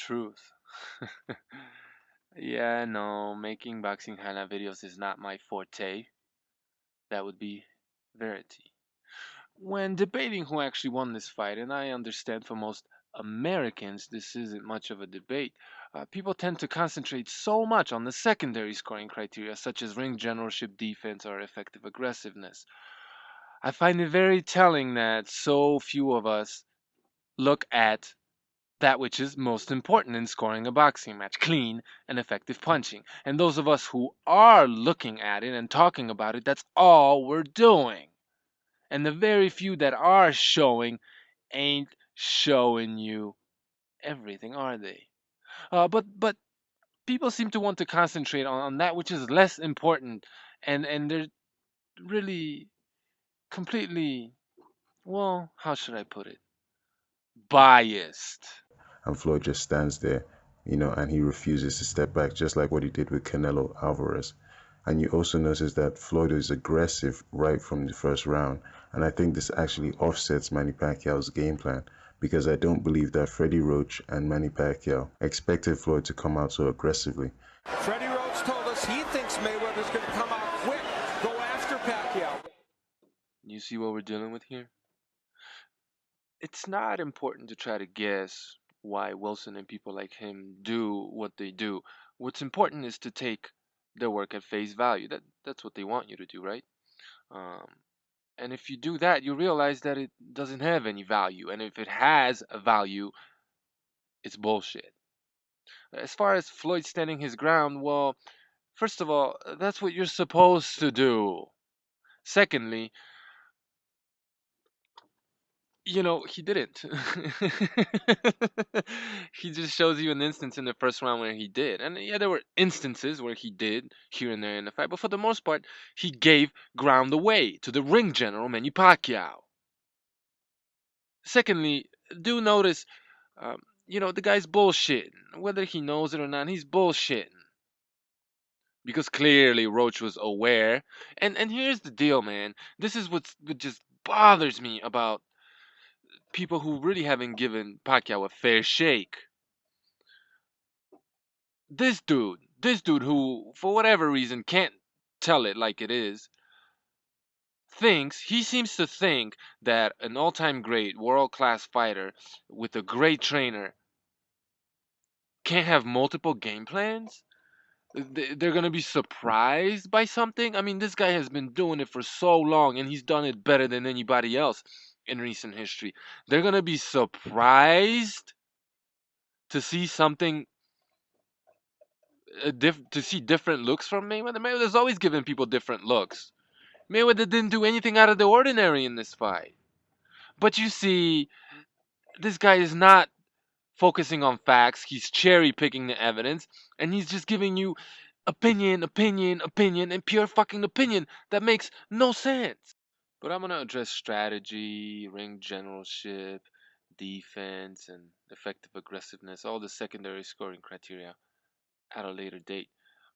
truth. Yeah, no, making boxing highlight videos is not my forte. That would be verity. When debating who actually won this fight, and I understand for most Americans this isn't much of a debate, people tend to concentrate so much on the secondary scoring criteria, such as ring generalship, defense, or effective aggressiveness. I find it very telling that so few of us look at that which is most important in scoring a boxing match: clean and effective punching. And those of us who are looking at it and talking about it, that's all we're doing. And the very few that are showing ain't showing you everything, are they? But people seem to want to concentrate on that which is less important, and they're really completely, well, how should I put it? Biased. And Floyd just stands there, and he refuses to step back, just like what he did with Canelo Alvarez. And you also notice that Floyd is aggressive right from the first round. And I think this actually offsets Manny Pacquiao's game plan, because I don't believe that Freddie Roach and Manny Pacquiao expected Floyd to come out so aggressively. Freddie Roach told us he thinks Mayweather's going to come out quick, go after Pacquiao. You see what we're dealing with here? It's not important to try to guess why Wilson and people like him do what they do. What's important is to take their work at face value. That's what they want you to do, right? Um, and if you do that, you realize that it doesn't have any value. And if it has a value, it's bullshit. As far as Floyd standing his ground, well, first of all, that's what you're supposed to do. Secondly, he didn't. He just shows you an instance in the first round where he did. And yeah, there were instances where he did here and there in the fight, but for the most part, he gave ground away to the ring general, Manny Pacquiao. Secondly, do notice, the guy's bullshitting. Whether he knows it or not, he's bullshitting. Because clearly Roach was aware. And here's the deal, man. This is what just bothers me about people who really haven't given Pacquiao a fair shake. This dude who, for whatever reason, can't tell it like it is, he seems to think that an all-time great, world-class fighter with a great trainer can't have multiple game plans. They're gonna be surprised by something. I mean, this guy has been doing it for so long, and he's done it better than anybody else in recent history. They're gonna be surprised to see something to see different looks from Mayweather. Mayweather's always given people different looks. Mayweather didn't do anything out of the ordinary in this fight. But you see, this guy is not focusing on facts. He's cherry picking the evidence, and he's just giving you opinion, opinion, opinion, and pure fucking opinion that makes no sense. But I'm gonna address strategy, ring generalship, defense, and effective aggressiveness, all the secondary scoring criteria, at a later date.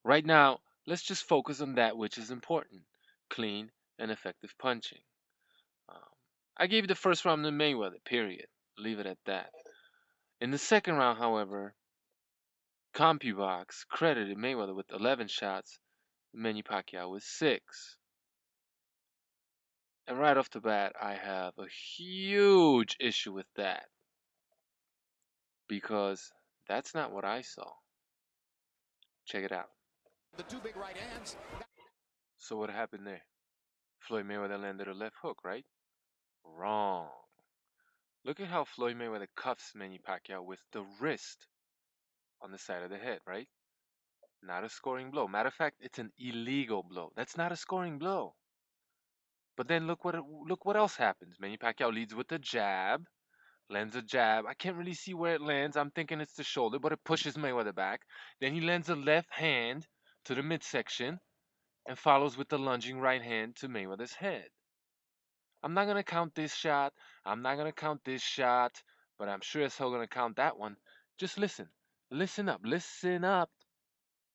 Right now, let's just focus on that which is important: clean and effective punching. Um, I gave the first round to Mayweather, period. Leave it at that. In the second round, however, CompuBox credited Mayweather with 11 shots, Manny Pacquiao with 6. And right off the bat, I have a huge issue with that, because that's not what I saw. Check it out. The two big right hands. So what happened there? Floyd Mayweather landed a left hook, right? Wrong. Look at how Floyd Mayweather cuffs Manny Pacquiao with the wrist on the side of the head, right? Not a scoring blow. Matter of fact, it's an illegal blow. That's not a scoring blow. But then look what else happens. Manny Pacquiao leads with a jab, lands a jab. I can't really see where it lands. I'm thinking it's the shoulder, but it pushes Mayweather back. Then he lands a left hand to the midsection and follows with the lunging right hand to Mayweather's head. I'm not gonna count this shot. I'm not gonna count this shot, but I'm sure as hell gonna count that one. Just listen. Listen up. Listen up.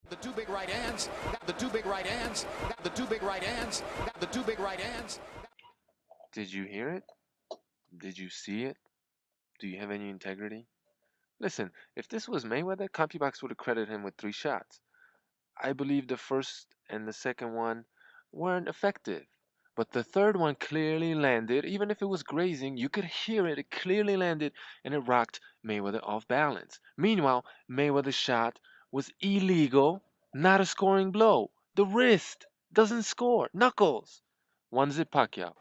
The two big right hands. The two big right hands. The two big right hands. The two big right hands. Did you hear it? Did you see it? Do you have any integrity? Listen, if this was Mayweather, CompuBox would have credited him with 3 shots. I believe the first and the second one weren't effective. But the third one clearly landed. Even if it was grazing, you could hear it. It clearly landed and it rocked Mayweather off balance. Meanwhile, Mayweather's shot was illegal, not a scoring blow. The wrist doesn't score. Knuckles. 1-0 Pacquiao.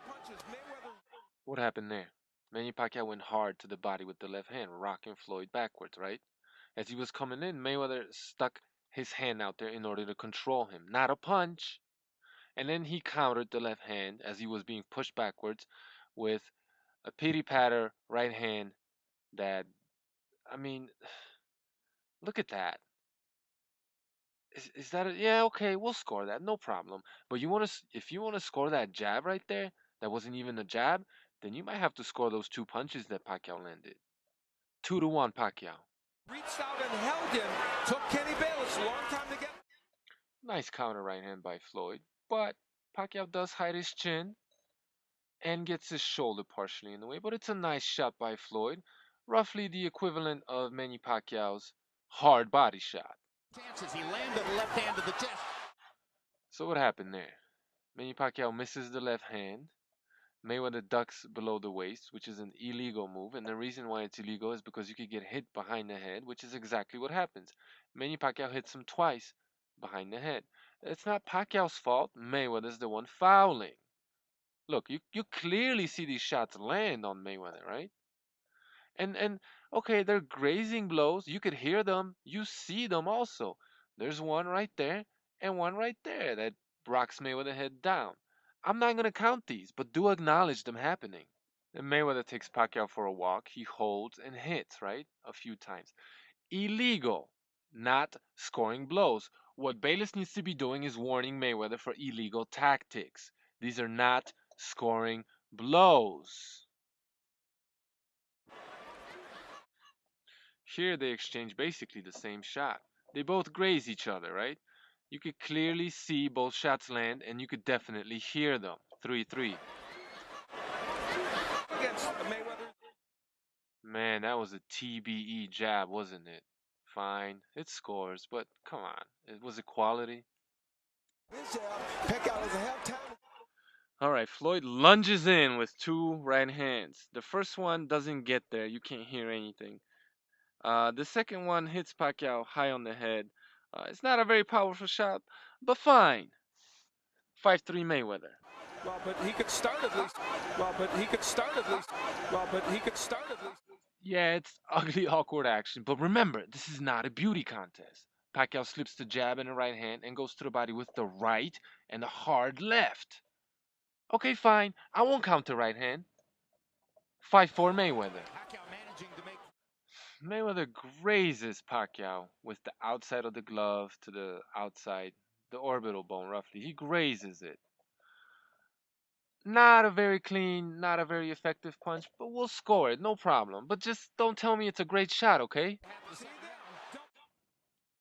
What happened there? Manny Pacquiao went hard to the body with the left hand, rocking Floyd backwards, right? As he was coming in, Mayweather stuck his hand out there in order to control him. Not a punch. And then he countered the left hand as he was being pushed backwards with a pity patter right hand that, I mean, look at that. Is that a, yeah, okay, we'll score that, no problem. But you want to, if you want to score that jab right there, that wasn't even a jab, then you might have to score those 2 punches that Pacquiao landed. 2-1 Pacquiao. Reached out and held him, took Kenny Bayless a long time to get. Nice counter right hand by Floyd, but Pacquiao does hide his chin and gets his shoulder partially in the way, but it's a nice shot by Floyd, roughly the equivalent of Manny Pacquiao's hard body shot. Chances. He landed the left hand to the chest. So what happened there? Manny Pacquiao misses the left hand. Mayweather ducks below the waist, which is an illegal move, and the reason why it's illegal is because you could get hit behind the head, which is exactly what happens. Manny Pacquiao hits him twice behind the head. It's not Pacquiao's fault. Mayweather's the one fouling. Look, you clearly see these shots land on Mayweather, right? And okay, they're grazing blows. You could hear them. You see them also. There's one right there and one right there that rocks Mayweather head down. I'm not gonna count these, but do acknowledge them happening. And Mayweather takes Pacquiao for a walk. He holds and hits, right? A few times. Illegal, not scoring blows. What Bayless needs to be doing is warning Mayweather for illegal tactics. These are not scoring blows. Here they exchange basically the same shot. They both graze each other, right? You could clearly see both shots land and you could definitely hear them. 3-3. Against Mayweather. Man, that was a TBE jab, wasn't it? Fine, it scores, but come on. Was it quality? Alright, Floyd lunges in with 2 right hands. The first one doesn't get there. You can't hear anything. The second one hits Pacquiao high on the head. It's not a very powerful shot, but fine. 5-3 Mayweather. Well, but he could start at least. Well, but he could start at least. Well, but he could start at least. Yeah, it's ugly, awkward action, but remember, this is not a beauty contest. Pacquiao slips the jab in the right hand and goes to the body with the right and the hard left. Okay, fine. I won't count the right hand. 5-4 Mayweather. Pacquiao managing to make. Mayweather grazes Pacquiao with the outside of the glove to the outside, the orbital bone roughly. He grazes it. Not a very clean, not a very effective punch, but we'll score it, no problem. But just don't tell me it's a great shot, okay?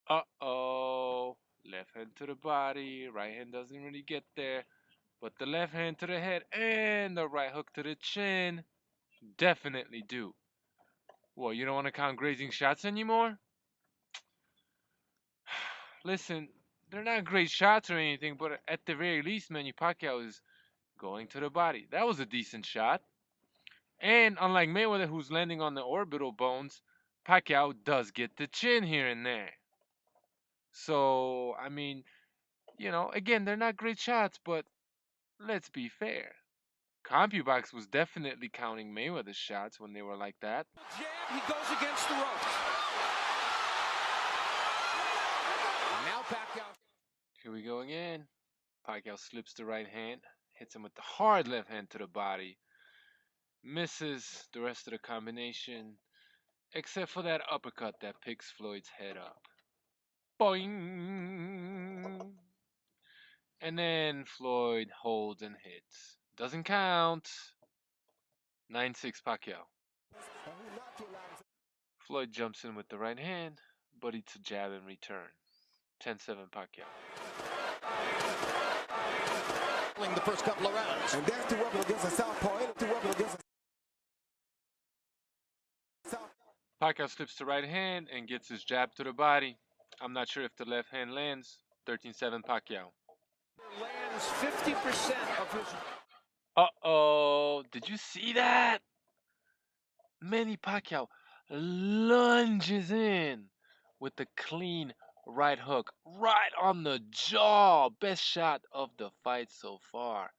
Uh-oh. Left hand to the body, right hand doesn't really get there. But the left hand to the head and the right hook to the chin definitely do. Well, you don't want to count grazing shots anymore? Listen, they're not great shots or anything, but at the very least, Manny Pacquiao is going to the body. That was a decent shot. And unlike Mayweather, who's landing on the orbital bones, Pacquiao does get the chin here and there. So, I mean, you know, again, they're not great shots, but let's be fair. CompuBox was definitely counting Mayweather's shots when they were like that. Jab, he goes against the ropes. Now Pacquiao. Here we go again. Pacquiao slips the right hand, hits him with the hard left hand to the body, misses the rest of the combination, except for that uppercut that picks Floyd's head up. Boing! And then Floyd holds and hits. Doesn't count. 9-6 Pacquiao. Floyd jumps in with the right hand, but it's a jab in return. 10-7 Pacquiao. The first couple of rounds. And there's 2 weapons against a southpaw. 2 weapons against a southpaw. Pacquiao slips to right hand and gets his jab to the body. I'm not sure if the left hand lands. 13-7 Pacquiao. Lands 50% of his. Uh-oh. Did you see that? Manny Pacquiao lunges in with the clean right hook right on the jaw. Best shot of the fight so far.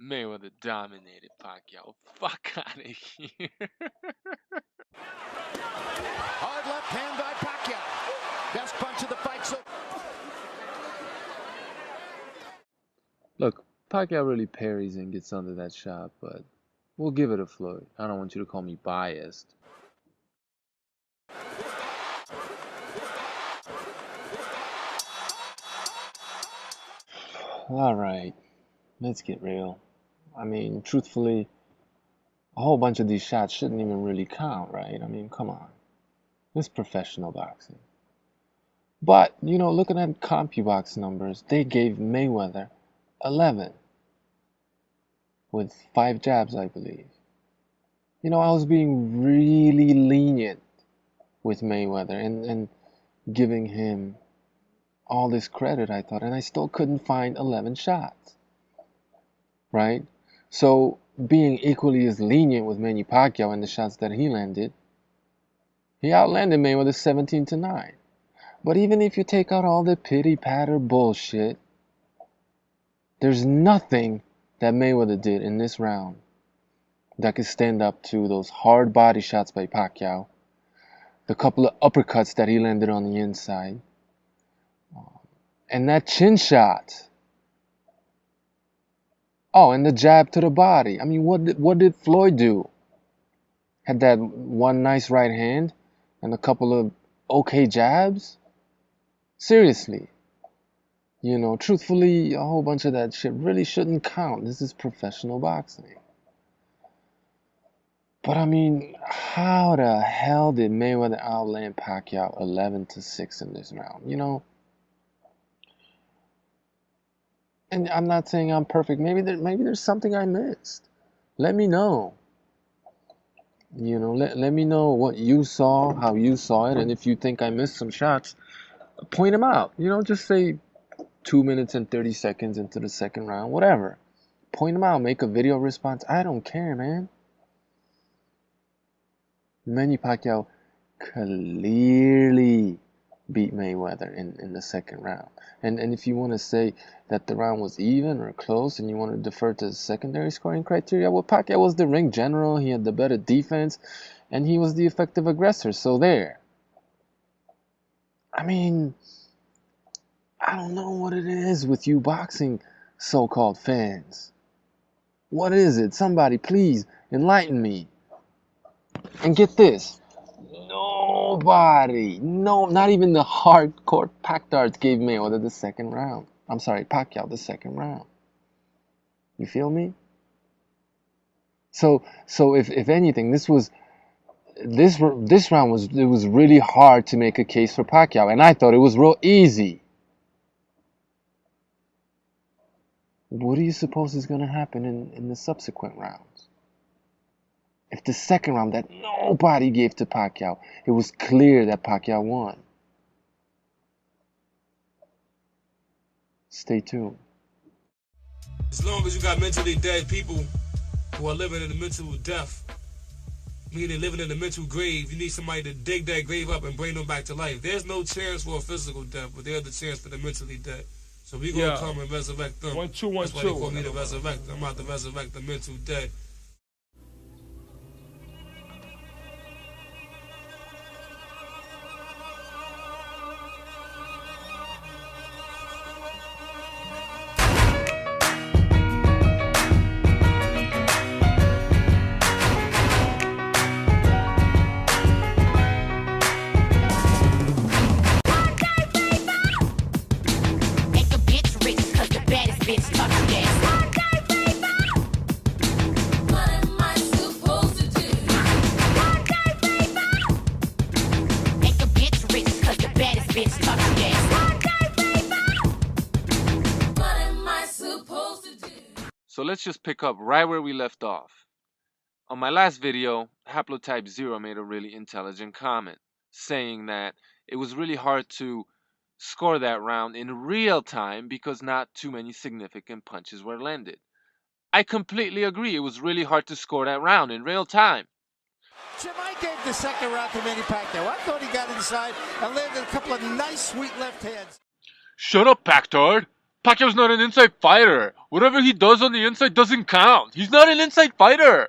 Mayweather dominated Pacquiao. Fuck out of here. Hard left hand by Pacquiao. Best punch of the fight so. Look, Pacquiao really parries and gets under that shot, but we'll give it to Floyd. I don't want you to call me biased. Alright, let's get real. I mean, truthfully, a whole bunch of these shots shouldn't even really count, right? I mean, come on. It's professional boxing. But, you know, looking at CompuBox numbers, they gave Mayweather 11 with 5 jabs, I believe. You know, I was being really lenient with Mayweather and giving him all this credit, I thought, and I still couldn't find 11 shots, right? So being equally as lenient with Manny Pacquiao and the shots that he landed, he outlanded Mayweather 17-9. But even if you take out all the pity-patter bullshit, there's nothing that Mayweather did in this round that could stand up to those hard body shots by Pacquiao, the couple of uppercuts that he landed on the inside, and that chin shot. Oh, and the jab to the body. I mean, what did Floyd do? Had that one nice right hand and a couple of okay jabs? Seriously. You know, truthfully, a whole bunch of that shit really shouldn't count. This is professional boxing. But I mean, how the hell did Mayweather outland Pacquiao 11-6 in this round? You know, and I'm not saying I'm perfect. Maybe there's something I missed. Let me know. You know, let me know what you saw, how you saw it, and if you think I missed some shots, point them out. You know, just say 2 minutes and 30 seconds into the second round, whatever. Point them out, make a video response. I don't care, man. Manny Pacquiao clearly beat Mayweather in the second round. And if you want to say that the round was even or close and you want to defer to the secondary scoring criteria, well, Pacquiao was the ring general, he had the better defense, and he was the effective aggressor, so there. I mean, I don't know what it is with you boxing so-called fans. What is it? Somebody please enlighten me. And get this. Nobody, no, not even the hardcore Pactards gave Mayweather the second round. I'm sorry, Pacquiao the second round. You feel me? So if anything, this round was really hard to make a case for Pacquiao, and I thought it was real easy. What do you suppose is going to happen in the subsequent rounds? If the second round that nobody gave to Pacquiao, it was clear that Pacquiao won. Stay tuned. As long as you got mentally dead people who are living in the mental death, meaning living in the mental grave, you need somebody to dig that grave up and bring them back to life. There's no chance for a physical death, but there's the chance for the mentally dead. So we gonna come and resurrect them. 1 2 1 That's why 2. they call me the resurrector. I'm about to resurrect the mental dead. So let's just pick up right where we left off. On my last video, Haplotype 0 made a really intelligent comment, saying that it was really hard to score that round in real time because not too many significant punches were landed. I completely agree. It was really hard to score that round in real time. Jim, I gave the second round to Manny Pacquiao. I thought he got inside and landed a couple of nice, sweet left hands. Shut up, Pactard. Pacquiao's not an inside fighter. Whatever he does on the inside doesn't count. He's not an inside fighter.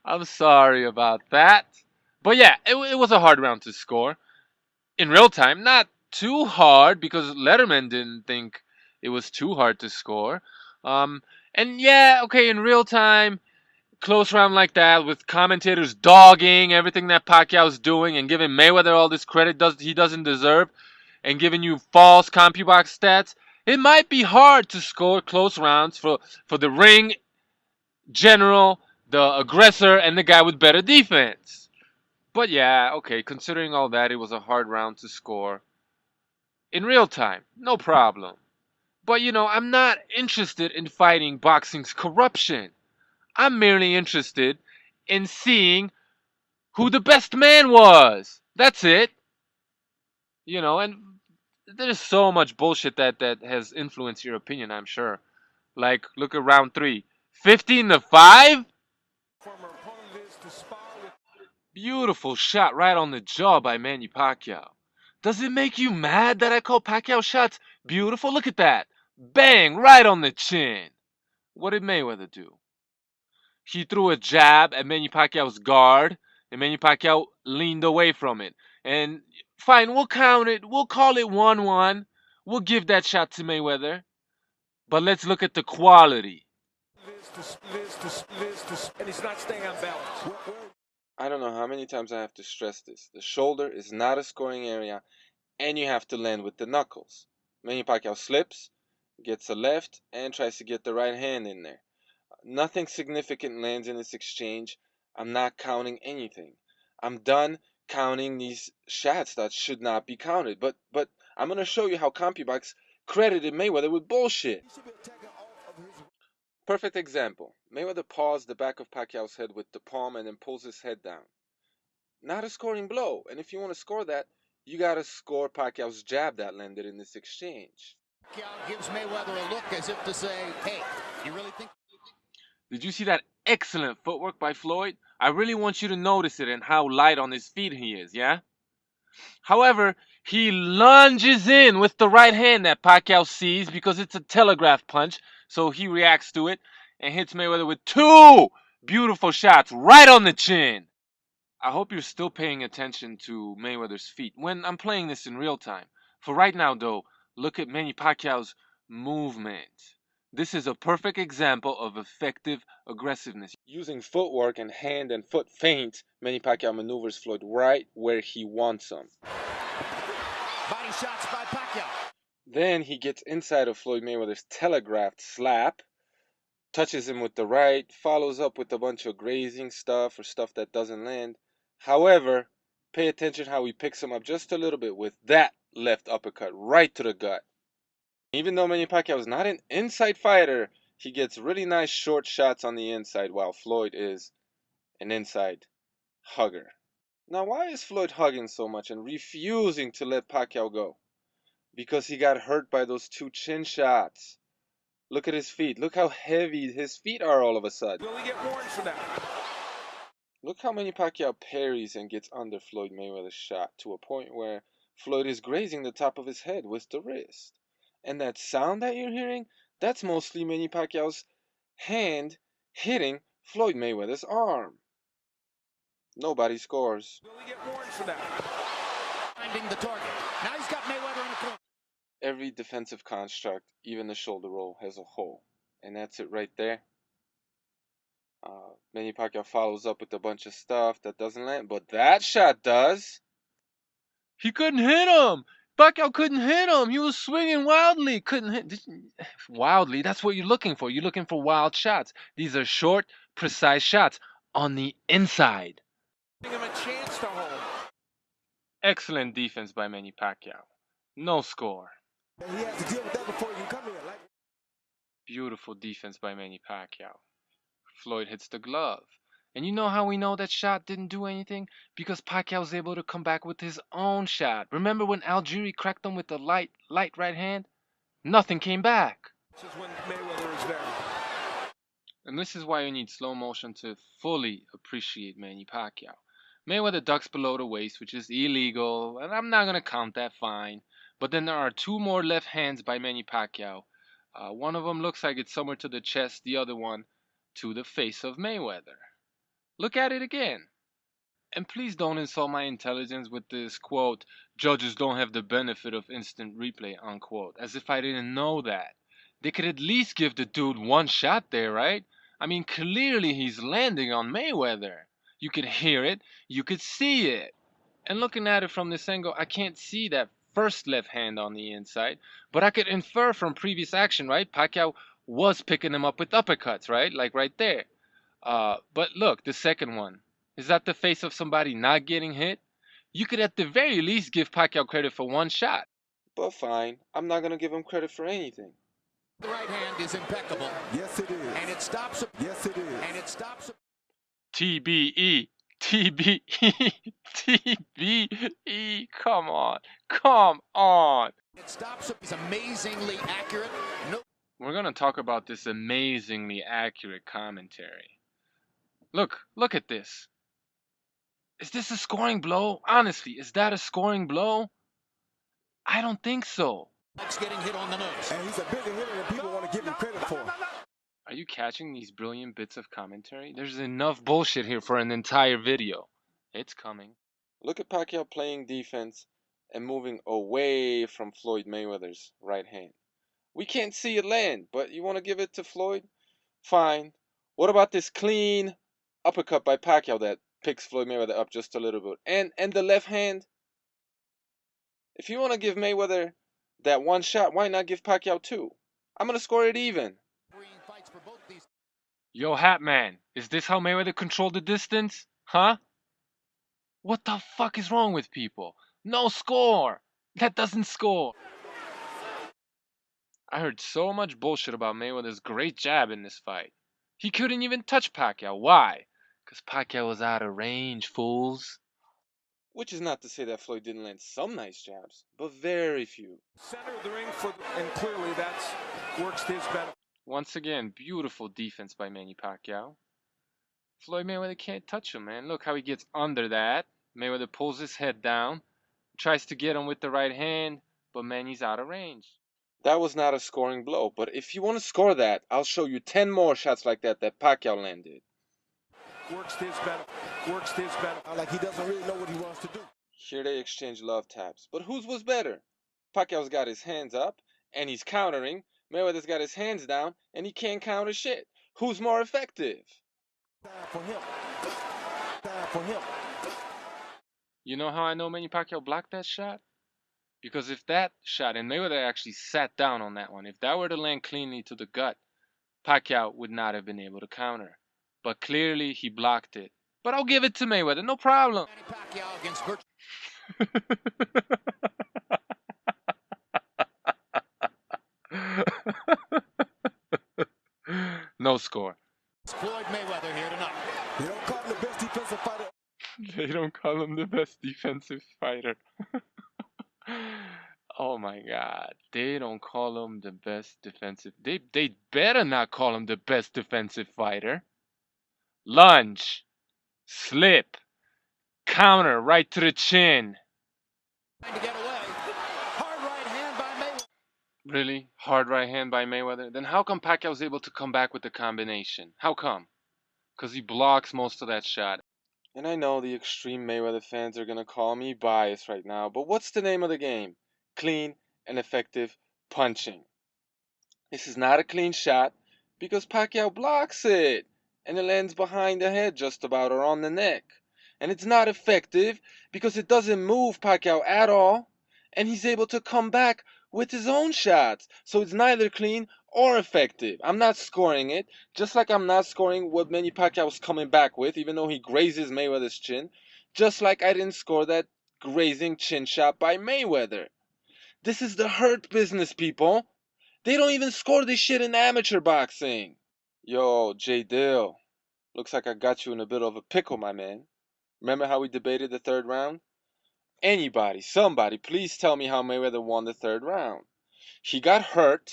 I'm sorry about that. But yeah, it was a hard round to score. In real time, not too hard because Letterman didn't think it was too hard to score. And yeah, okay, in real time, close round like that with commentators dogging everything that Pacquiao's doing and giving Mayweather all this credit he doesn't deserve and giving you false CompuBox stats, it might be hard to score close rounds for the ring general, the aggressor, and the guy with better defense. But yeah, okay, considering all that, it was a hard round to score. In real time, no problem. But you know, I'm not interested in fighting boxing's corruption. I'm merely interested in seeing who the best man was. That's it. You know, and there's so much bullshit that has influenced your opinion, I'm sure. Like, look at round 3. 15-5? Beautiful shot right on the jaw by Manny Pacquiao. Does it make you mad that I call Pacquiao shots beautiful? Look at that. Bang, right on the chin. What did Mayweather do? He threw a jab at Manny Pacquiao's guard, and Manny Pacquiao leaned away from it. And fine, we'll count it. We'll call it 1-1. We'll give that shot to Mayweather. But let's look at the quality. And he's not staying on balance. I don't know how many times I have to stress this. The shoulder is not a scoring area, and you have to land with the knuckles. Manny Pacquiao slips, gets a left, and tries to get the right hand in there. Nothing significant lands in this exchange. I'm not counting anything. I'm done counting these shots that should not be counted. But I'm going to show you how CompuBox credited Mayweather with bullshit. Perfect example. Mayweather paused the back of Pacquiao's head with the palm and then pulls his head down. Not a scoring blow. And if you want to score that, you got to score Pacquiao's jab that landed in this exchange. Pacquiao gives Mayweather a look as if to say, hey, you really think... Did you see that excellent footwork by Floyd? I really want you to notice it and how light on his feet he is, yeah? However, he lunges in with the right hand that Pacquiao sees because it's a telegraph punch, so he reacts to it and hits Mayweather with 2 beautiful shots right on the chin. I hope you're still paying attention to Mayweather's feet when I'm playing this in real time. For right now, though, look at Manny Pacquiao's movement. This is a perfect example of effective aggressiveness. Using footwork and hand and foot feint, Manny Pacquiao maneuvers Floyd right where he wants him. Body shots by Pacquiao. Then he gets inside of Floyd Mayweather's telegraphed slap, touches him with the right, follows up with a bunch of grazing stuff or stuff that doesn't land. However, pay attention how he picks him up just a little bit with that left uppercut right to the gut. Even though Manny Pacquiao is not an inside fighter, he gets really nice short shots on the inside while Floyd is an inside hugger. Now, why is Floyd hugging so much and refusing to let Pacquiao go? Because he got hurt by those 2 chin shots. Look at his feet. Look how heavy his feet are all of a sudden. Will he get warned for that? Look how Manny Pacquiao parries and gets under Floyd Mayweather's shot to a point where Floyd is grazing the top of his head with the wrist. And that sound that you're hearing, that's mostly Manny Pacquiao's hand hitting Floyd Mayweather's arm. Nobody scores. Will he get warned for that? Finding the target. Now he's got Mayweather in the corner. Every defensive construct, even the shoulder roll, has a hole. And that's it right there. Manny Pacquiao follows up with a bunch of stuff that doesn't land, but that shot does. He couldn't hit him. Pacquiao couldn't hit him. He was swinging wildly. Couldn't hit. Wildly, that's what you're looking for. You're looking for wild shots. These are short, precise shots on the inside. Giving him a chance to hold. Excellent defense by Manny Pacquiao. No score. He has to deal with that before he can come here. Beautiful defense by Manny Pacquiao. Floyd hits the glove. And you know how we know that shot didn't do anything? Because Pacquiao was able to come back with his own shot. Remember when Algieri cracked him with the light right hand? Nothing came back. This is when Mayweather is there. And this is why you need slow motion to fully appreciate Manny Pacquiao. Mayweather ducks below the waist, which is illegal, and I'm not going to count that fine. But then there are two more left hands by Manny Pacquiao. One of them looks like it's somewhere to the chest, the other one to the face of Mayweather. Look at it again. And please don't insult my intelligence with this quote, judges don't have the benefit of instant replay, unquote, as if I didn't know that. They could at least give the dude one shot there, right? I mean, clearly he's landing on Mayweather. You could hear it, you could see it. And looking at it from this angle, I can't see that first left hand on the inside, but I could infer from previous action, right? Pacquiao was picking him up with uppercuts, right? Like right there. But look, the second one. Is that the face of somebody not getting hit? You could at the very least give Pacquiao credit for one shot. But fine, I'm not going to give him credit for anything. The right hand is impeccable. Yes, it is. And it stops him. Yes, it is. And it stops him. TBE. TBE. TBE. Come on. Come on. It stops him. He's amazingly accurate. No. We're going to talk about this amazingly accurate commentary. Look at this. Is this a scoring blow? Honestly, is that a scoring blow? I don't think so. That's getting hit on the nose. And he's a bigger hitter than people want to give him credit for. Are you catching these brilliant bits of commentary? There's enough bullshit here for an entire video. It's coming. Look at Pacquiao playing defense and moving away from Floyd Mayweather's right hand. We can't see it land, but you want to give it to Floyd? Fine. What about this clean uppercut by Pacquiao that picks Floyd Mayweather up just a little bit? And the left hand? If you want to give Mayweather that one shot, why not give Pacquiao two? I'm going to score it even. Yo, Hat Man, is this how Mayweather controlled the distance? Huh? What the fuck is wrong with people? No score! That doesn't score! I heard so much bullshit about Mayweather's great jab in this fight. He couldn't even touch Pacquiao. Why? Because Pacquiao was out of range, fools. Which is not to say that Floyd didn't land some nice jabs, but very few. Center of the ring, and clearly that's works to his benefit. Once again, beautiful defense by Manny Pacquiao. Floyd Mayweather can't touch him, man. Look how he gets under that. Mayweather pulls his head down, tries to get him with the right hand, but Manny's out of range. That was not a scoring blow, but if you want to score that, I'll show you 10 more shots like that Pacquiao landed. Works to his benefit. Works to his benefit. Like he doesn't really know what he wants to do. Here they exchange love taps. But whose was better? Pacquiao's got his hands up, and he's countering. Mayweather's got his hands down, and he can't counter shit. Who's more effective? Time for him. Time for him. You know how I know Manny Pacquiao blocked that shot? Because if that shot, and Mayweather actually sat down on that one, if that were to land cleanly to the gut, Pacquiao would not have been able to counter. But clearly he blocked it. But I'll give it to Mayweather, no problem. Manny Pacquiao against No score. Floyd Mayweather here tonight. They don't call him the best defensive fighter. They don't call him the best defensive fighter. Oh my God. They don't call him the best defensive. They better not call him the best defensive fighter. Lunge. Slip. Counter right to the chin. Trying to get away. Hard right hand by Mayweather. Really? Hard right hand by Mayweather? Then how come Pacquiao's able to come back with the combination? How come? Because he blocks most of that shot. And I know the extreme Mayweather fans are going to call me biased right now, but what's the name of the game? Clean and effective punching. This is not a clean shot because Pacquiao blocks it, and it lands behind the head just about or on the neck. And it's not effective because it doesn't move Pacquiao at all, and he's able to come back with his own shots. So it's neither clean or effective. I'm not scoring it, just like I'm not scoring what Manny Pacquiao was coming back with, even though he grazes Mayweather's chin, just like I didn't score that grazing chin shot by Mayweather. This is the hurt business, people. They don't even score this shit in amateur boxing. Yo, J. Dill, Looks like I got you in a bit of a pickle, my man. Remember how we debated the third round? Anybody, somebody, please tell me how Mayweather won the third round. He got hurt.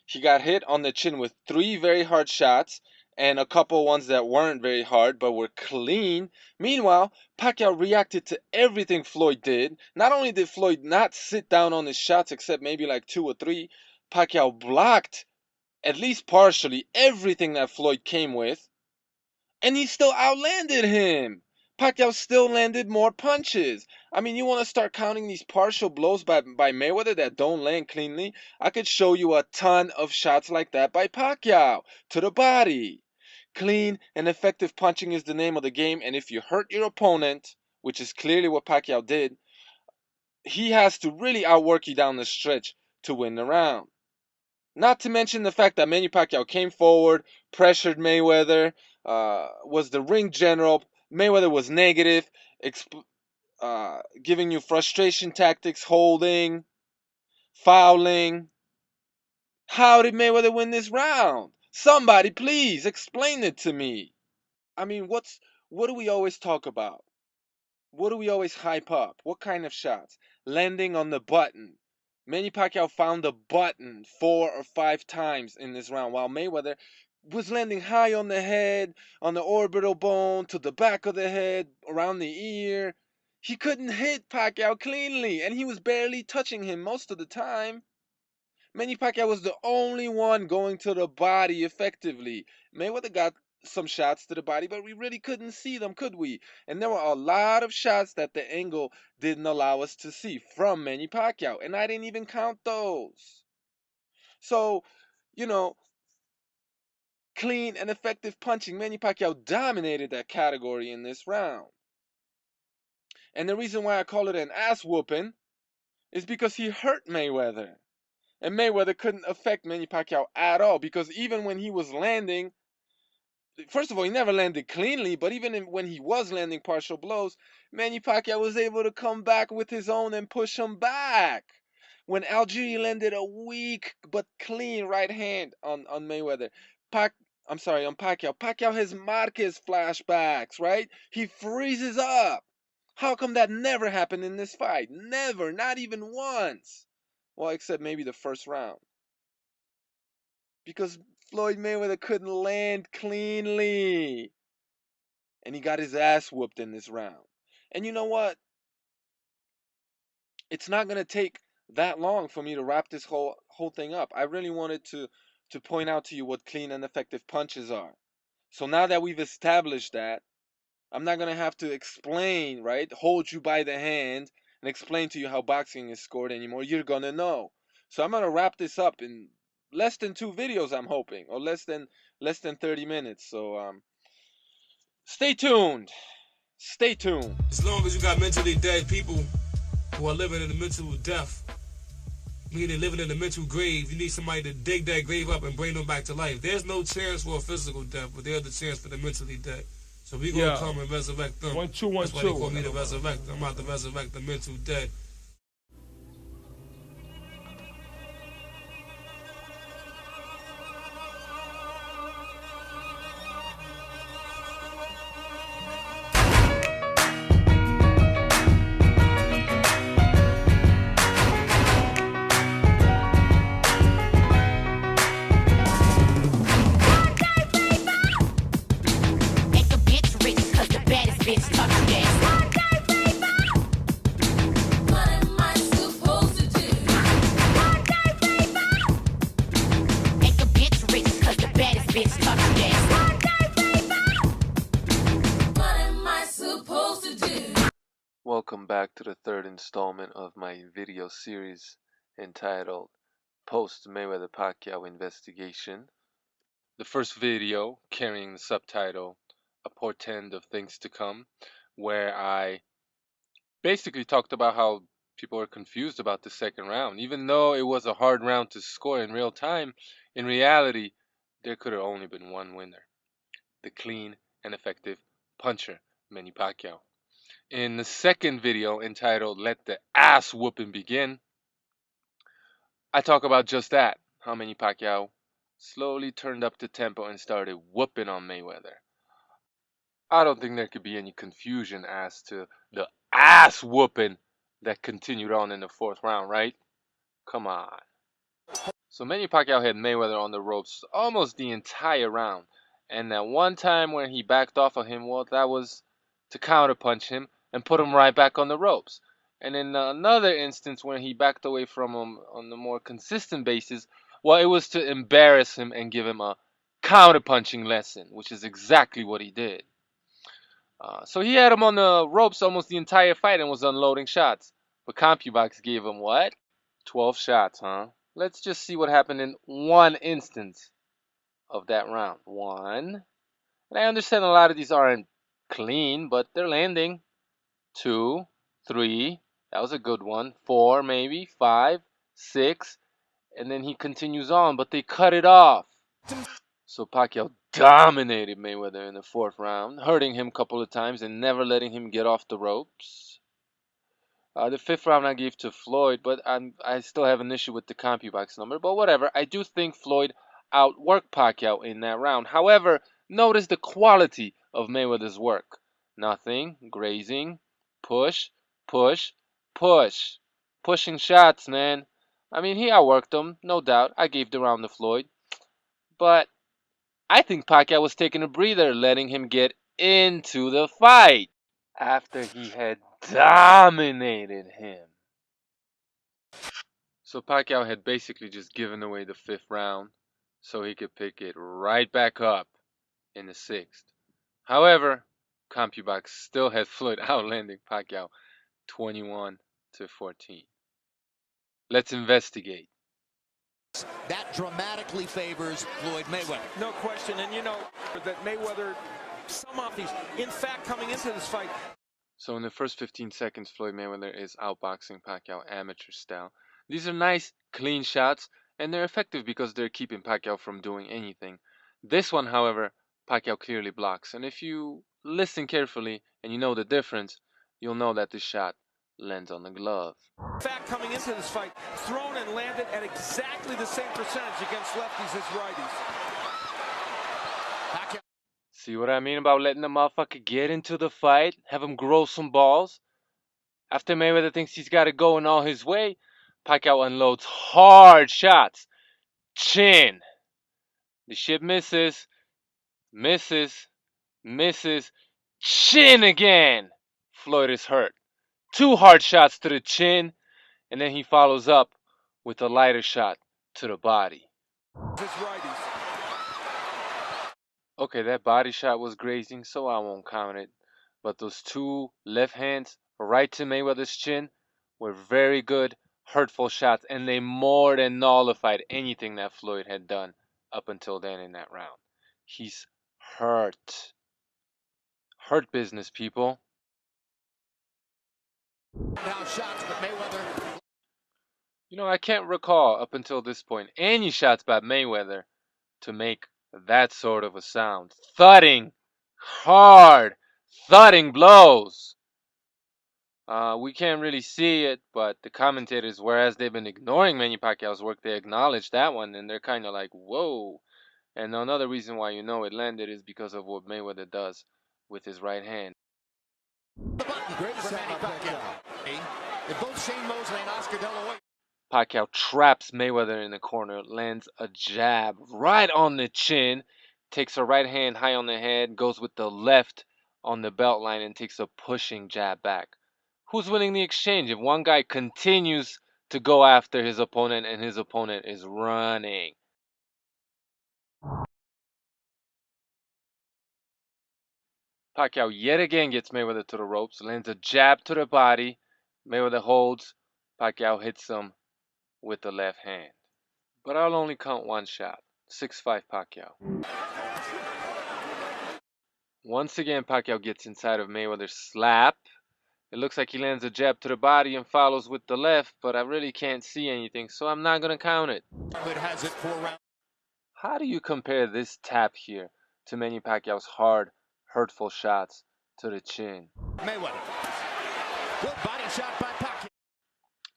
He got hit on the chin with 3 very hard shots and a couple ones that weren't very hard but were clean. Meanwhile, Pacquiao reacted to everything Floyd did. Not only did Floyd not sit down on his shots except maybe like 2 or 3, Pacquiao blocked, at least partially, everything that Floyd came with. And he still outlanded him. Pacquiao still landed more punches. I mean, you want to start counting these partial blows by Mayweather that don't land cleanly? I could show you a ton of shots like that by Pacquiao to the body. Clean and effective punching is the name of the game, and if you hurt your opponent, which is clearly what Pacquiao did, he has to really outwork you down the stretch to win the round. Not to mention the fact that Manny Pacquiao came forward, pressured Mayweather, was the ring general. Mayweather was negative, giving you frustration tactics, holding, fouling. How did Mayweather win this round? Somebody please explain it to me. I mean, what do we always talk about? What do we always hype up? What kind of shots? Landing on the button. Manny Pacquiao found the button 4 or 5 times in this round, while Mayweather was landing high on the head, on the orbital bone, to the back of the head, around the ear. He couldn't hit Pacquiao cleanly, and he was barely touching him most of the time. Manny Pacquiao was the only one going to the body effectively. Mayweather got some shots to the body, but we really couldn't see them, could we? And there were a lot of shots that the angle didn't allow us to see from Manny Pacquiao, and I didn't even count those. So, you know, clean and effective punching, Manny Pacquiao dominated that category in this round. And the reason why I call it an ass whooping is because he hurt Mayweather. And Mayweather couldn't affect Manny Pacquiao at all, because even when he was landing, first of all, he never landed cleanly, but even when he was landing partial blows, Manny Pacquiao was able to come back with his own and push him back. When Algieri landed a weak but clean right hand on Mayweather, on Pacquiao. Pacquiao has Marquez flashbacks, right? He freezes up. How come that never happened in this fight? Never, not even once. Well, except maybe the first round. Because Floyd Mayweather couldn't land cleanly. And he got his ass whooped in this round. And you know what? It's not going to take that long for me to wrap this whole thing up. I really wanted to point out to you what clean and effective punches are. So now that we've established that, I'm not going to have to explain, right? Hold you by the hand and explain to you how boxing is scored anymore. You're going to know. So I'm going to wrap this up in less than 2 videos, I'm hoping, or less than 30 minutes. So stay tuned. Stay tuned. As long as you got mentally dead people who are living in the mental death, meaning living in the mental grave, you need somebody to dig that grave up and bring them back to life. There's no chance for a physical death, but there's the chance for the mentally dead. So we gonna come and resurrect them. 1 2 1 That's why 2. they call me the resurrector. I'm about to resurrect the mental dead. Welcome back to the 3rd installment of my video series entitled Post Mayweather Pacquiao Investigation. The first video carrying the subtitle A Portend of Things to Come, where I basically talked about how people are confused about the second round. Even though it was a hard round to score in real time, in reality, there could have only been one winner. The clean and effective puncher, Manny Pacquiao. In the second video entitled Let the Ass Whooping Begin, I talk about just that, how Manny Pacquiao slowly turned up the tempo and started whooping on Mayweather. I don't think there could be any confusion as to the ass whooping that continued on in the fourth round, right? Come on. So Manny Pacquiao had Mayweather on the ropes almost the entire round. And that one time when he backed off of him, well, that was to counterpunch him and put him right back on the ropes. And in another instance when he backed away from him on a more consistent basis, well, it was to embarrass him and give him a counterpunching lesson, which is exactly what he did. So he had him on the ropes almost the entire fight and was unloading shots. But CompuBox gave him what? 12 shots, huh? Let's just see what happened in one instance of that round. One. And I understand a lot of these aren't clean, but they're landing. Two, three. That was a good one. Four, maybe. Five, six. And then he continues on, but they cut it off. So Pacquiao dominated Mayweather in the fourth round, hurting him a couple of times and never letting him get off the ropes. The fifth round I gave to Floyd, but I still have an issue with the CompuBox number. But whatever, I do think Floyd outworked Pacquiao in that round. However, notice the quality of Mayweather's work. Nothing, grazing, push, push, push. Pushing shots, man. I mean, he outworked him, no doubt. I gave the round to Floyd. But I think Pacquiao was taking a breather, letting him get into the fight after he had dominated him. So Pacquiao had basically just given away the fifth round so he could pick it right back up in the sixth. However, CompuBox still had Floyd outlanding Pacquiao 21-14. Let's investigate. That dramatically favors Floyd Mayweather. No question. And you know that Mayweather, some of these, in fact, coming into this fight. So in the first 15 seconds, Floyd Mayweather is outboxing Pacquiao amateur style. These are nice, clean shots, and they're effective because they're keeping Pacquiao from doing anything. This one, however, Pacquiao clearly blocks. And if you listen carefully and you know the difference, you'll know that this shot lands on the glove. In fact, coming into this fight, thrown and landed at exactly the same percentage against lefties as righties. Pacquiao. See what I mean about letting the motherfucker get into the fight, have him grow some balls? After Mayweather thinks he's got it going all his way, Pacquiao unloads hard shots. Chin. The shit misses, misses, misses. Chin again. Floyd is hurt. Two hard shots to the chin, and then he follows up with a lighter shot to the body. As righties. Okay, that body shot was grazing, so I won't count it. But those two left hands right to Mayweather's chin were very good, hurtful shots, and they more than nullified anything that Floyd had done up until then in that round. He's hurt. Hurt business, people. Now shots, but Mayweather. You know, I can't recall up until this point any shots by Mayweather to make that sort of a sound. Thudding, hard, thudding blows. We can't really see it, but the commentators, whereas they've been ignoring Manny Pacquiao's work, they acknowledge that one, and they're kind of like, whoa. And another reason why you know it landed is because of what Mayweather does with his right hand. The button. Great for Manny Pacquiao. If both Shane Mosley and Oscar De La Hoya. Pacquiao traps Mayweather in the corner, lands a jab right on the chin, takes a right hand high on the head, goes with the left on the belt line, and takes a pushing jab back. Who's winning the exchange if one guy continues to go after his opponent and his opponent is running? Pacquiao yet again gets Mayweather to the ropes, lands a jab to the body. Mayweather holds. Pacquiao hits him with the left hand. But I'll only count one shot. 6-5 Pacquiao. Once again, Pacquiao gets inside of Mayweather's slap. It looks like he lands a jab to the body and follows with the left, but I really can't see anything, so I'm not going to count it. Has it 4 rounds. How do you compare this tap here to Manny Pacquiao's hard, hurtful shots to the chin? Mayweather. Good body shot by Pacquiao.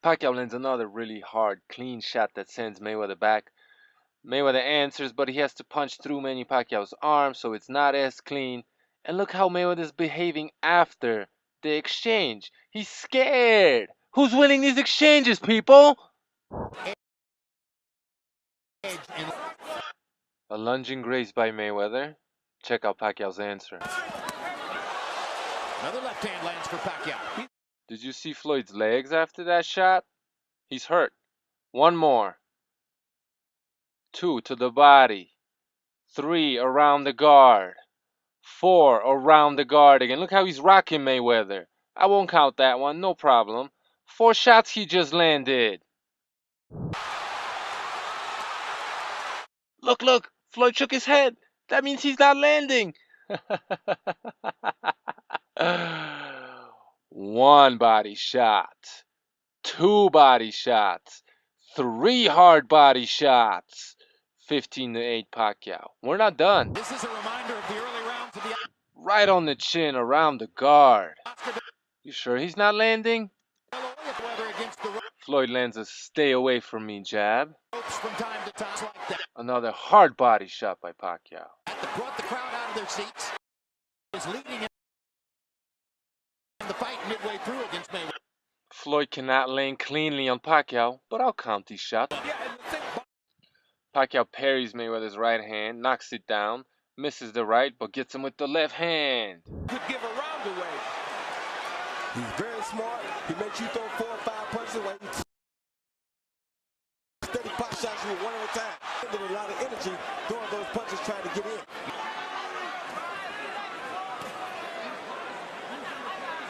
Pacquiao lands another really hard, clean shot that sends Mayweather back. Mayweather answers, but he has to punch through Manny Pacquiao's arm, so it's not as clean. And look how Mayweather's behaving after the exchange. He's scared. Who's winning these exchanges, people? A lunging grace by Mayweather. Check out Pacquiao's answer. Another left hand lands for Pacquiao. Did you see Floyd's legs after that shot? He's hurt. One more. 2 to the body. 3 around the guard. 4 around the guard again. Look how he's rocking Mayweather. I won't count that one, no problem. 4 shots he just landed. Look, look, Floyd shook his head. That means he's not landing. 1 body shot. 2 body shots. 3 hard body shots. 15-8 Pacquiao. We're not done. This is a reminder of the early rounds of the Right on the chin, around the guard. You sure he's not landing? Floyd lands a stay away from me jab. from time to time like that. Another hard body shot by Pacquiao. Brought the crowd out of their seats. Was leading in the fight midway through against Mayweather. Floyd cannot land cleanly on Pacquiao, but I'll count these shots. Pacquiao parries Mayweather's right hand, knocks it down, misses the right, but gets him with the left hand. Could give a round away. He's very smart. He makes you throw 4 or 5 punches away. Steady pot shots you one at a time. With a lot of energy throwing those punches trying to get in.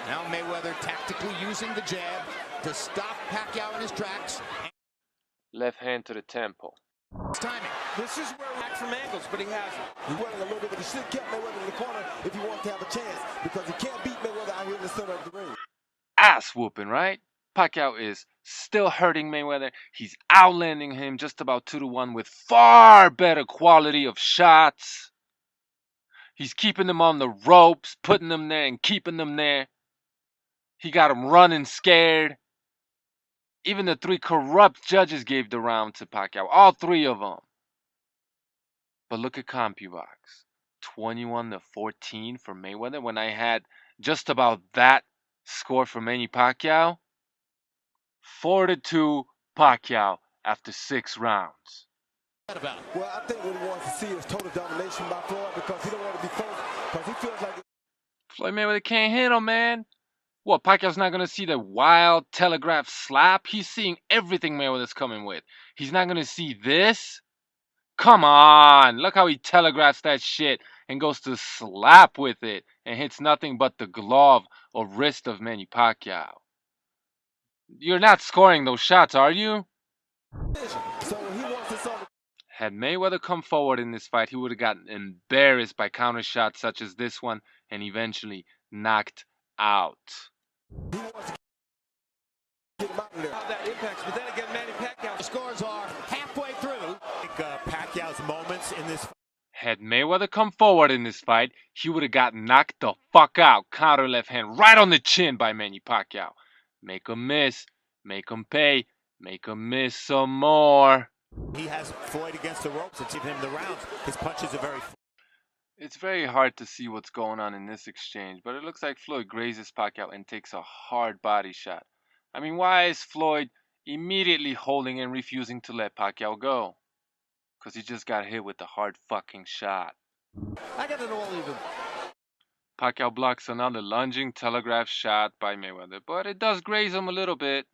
Now Mayweather tactically using the jab to stop Pacquiao in his tracks. Left hand to the temple. Timing. This is where back from angles, but he hasn't. He running a little bit, but he should have kept Mayweather in the corner if he wants to have a chance, because he can't beat Mayweather out here in the center of the ring. Ass whooping, right? Pacquiao is still hurting Mayweather. He's outlanding him just about 2-1 with far better quality of shots. He's keeping them on the ropes, putting them there and keeping them there. He got him running scared. Even the 3 corrupt judges gave the round to Pacquiao. All 3 of them. But look at CompuBox. 21-14 for Mayweather when I had just about that score for Manny Pacquiao. 4-2 Pacquiao after 6 rounds. Well, I think what he wants to see is total domination by Floyd, because he don't want to be first, because he feels like Floyd Mayweather can't hit him, man. What, Pacquiao's not going to see the wild telegraph slap? He's seeing everything Mayweather's coming with. He's not going to see this? Come on. Look how he telegraphs that shit and goes to slap with it and hits nothing but the glove or wrist of Manny Pacquiao. You're not scoring those shots, are you? so he wants this on. Had Mayweather come forward in this fight, he would have gotten embarrassed by counter shots such as this one and eventually knocked out. He wants to get him out of there. How that impacts, but then again, Manny Pacquiao. The scores are halfway through. Pacquiao's moments in this. Had Mayweather come forward in this fight, he would have gotten knocked the fuck out. Counter left hand right on the chin by Manny Pacquiao. Make him miss, make him pay, make him miss some more. He has Floyd against the ropes. It's giving him the rounds. His punches are very. It's very hard to see what's going on in this exchange, but it looks like Floyd grazes Pacquiao and takes a hard body shot. I mean, why is Floyd immediately holding and refusing to let Pacquiao go? Because he just got hit with a hard fucking shot. I got it all even. Pacquiao blocks another lunging telegraph shot by Mayweather, but it does graze him a little bit.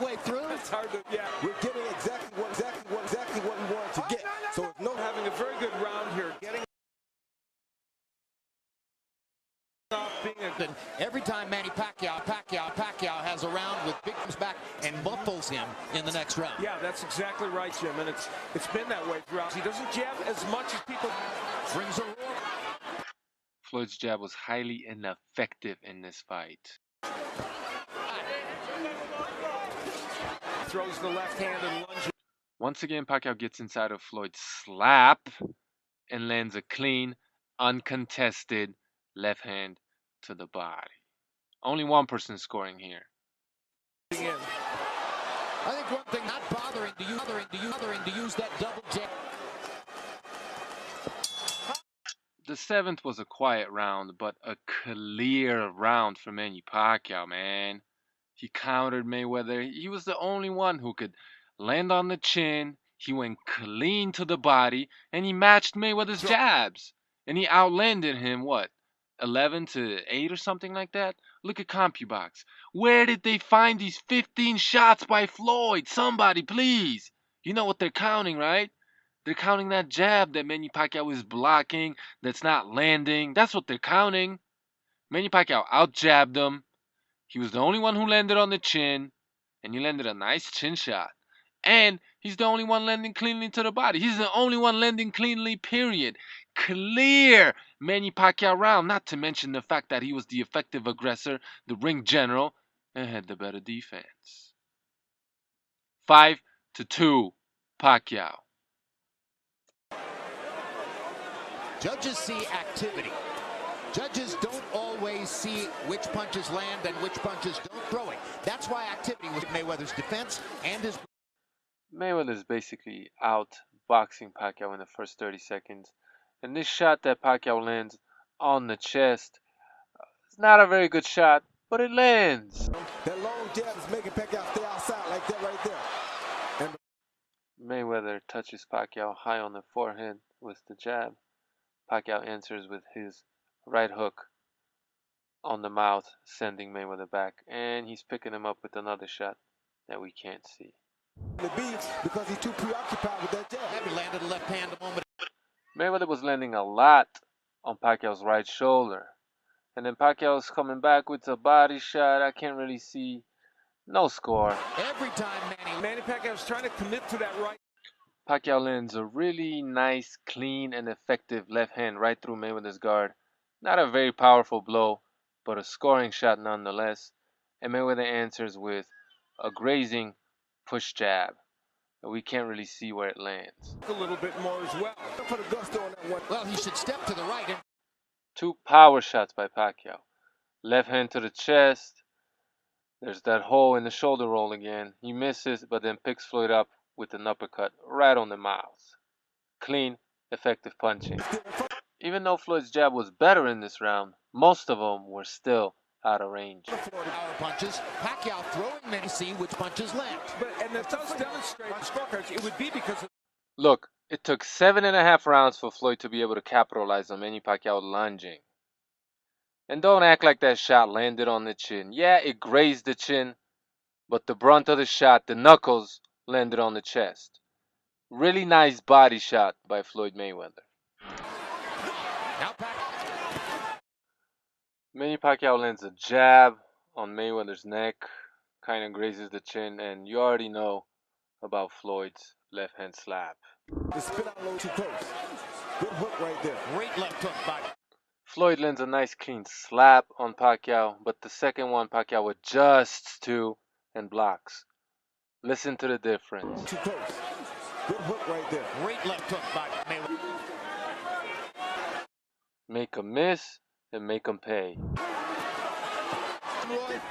Way through. It's hard to, yeah. We're getting exactly what we wanted to get. So it's no Having a very good round here. Getting off being a Every time Manny Pacquiao has a round with big comes back and muffles him in the next round. Yeah, that's exactly right, Jim, and it's been that way throughout. He doesn't jab as much as people. Brings a roar. Floyd's jab was highly ineffective in this fight. Throws the left hand and lunges. Once again, Pacquiao gets inside of Floyd's slap and lands a clean, uncontested left hand to the body. Only one person scoring here. I think one thing not bothering to use that double jab. The 7th was a quiet round, but a clear round for Manny Pacquiao, man. He countered Mayweather. He was the only one who could land on the chin. He went clean to the body, and he matched Mayweather's jabs. And he outlanded him, what, 11-8 or something like that? Look at CompuBox. Where did they find these 15 shots by Floyd? Somebody, please. You know what they're counting, right? They're counting that jab that Manny Pacquiao is blocking, that's not landing. That's what they're counting. Manny Pacquiao out-jabbed him. He was the only one who landed on the chin, and he landed a nice chin shot. And he's the only one landing cleanly to the body. He's the only one landing cleanly, period. Clear Manny Pacquiao round, not to mention the fact that he was the effective aggressor, the ring general, and had the better defense. 5-2, Pacquiao. Judges see activity. Judges don't always see which punches land and which punches don't throw it. That's why activity was Mayweather's defense and his... Mayweather's basically out boxing Pacquiao in the first 30 seconds. And this shot that Pacquiao lands on the chest, it's not a very good shot, but it lands. That long jab is making Pacquiao stay outside like that right there. And Mayweather touches Pacquiao high on the forehead with the jab. Pacquiao answers with his right hook on the mouth, sending Mayweather back. And he's picking him up with another shot that we can't see. because he's too preoccupied with that jab. He landed a left hand a moment. Mayweather was landing a lot on Pacquiao's right shoulder. And then Pacquiao's coming back with a body shot. I can't really see. No score. Every time Manny Pacquiao's trying to commit to that right. Pacquiao lands a really nice, clean, and effective left hand right through Mayweather's guard. Not a very powerful blow, but a scoring shot nonetheless. And Mayweather answers with a grazing push jab. We can't really see where it lands. A little bit more as well. Put a gusto on that one. well, he should step to the right. And 2 power shots by Pacquiao. Left hand to the chest. There's that hole in the shoulder roll again. He misses, but then picks Floyd up with an uppercut right on the mouth. Clean, effective punching. Even though Floyd's jab was better in this round, most of them were still out of range. power punches. Pacquiao throwing many, see which punches land. And that does demonstrate on scorecards. It would be because of... Look, it took 7.5 rounds for Floyd to be able to capitalize on Manny Pacquiao lunging. And don't act like that shot landed on the chin. Yeah, it grazed the chin, but the brunt of the shot, the knuckles, landed on the chest. Really nice body shot by Floyd Mayweather. Now Manny Pacquiao lands a jab on Mayweather's neck, kind of grazes the chin, and you already know about Floyd's left hand slap. The spin out low too close. Good hook right there. Great left hook by Floyd lands a nice clean slap on Pacquiao, but the second one Pacquiao adjusts to and blocks. Listen to the difference. Too close. Good hook right there. great left hook by Mayweather. Make 'em miss and make 'em pay. Roy,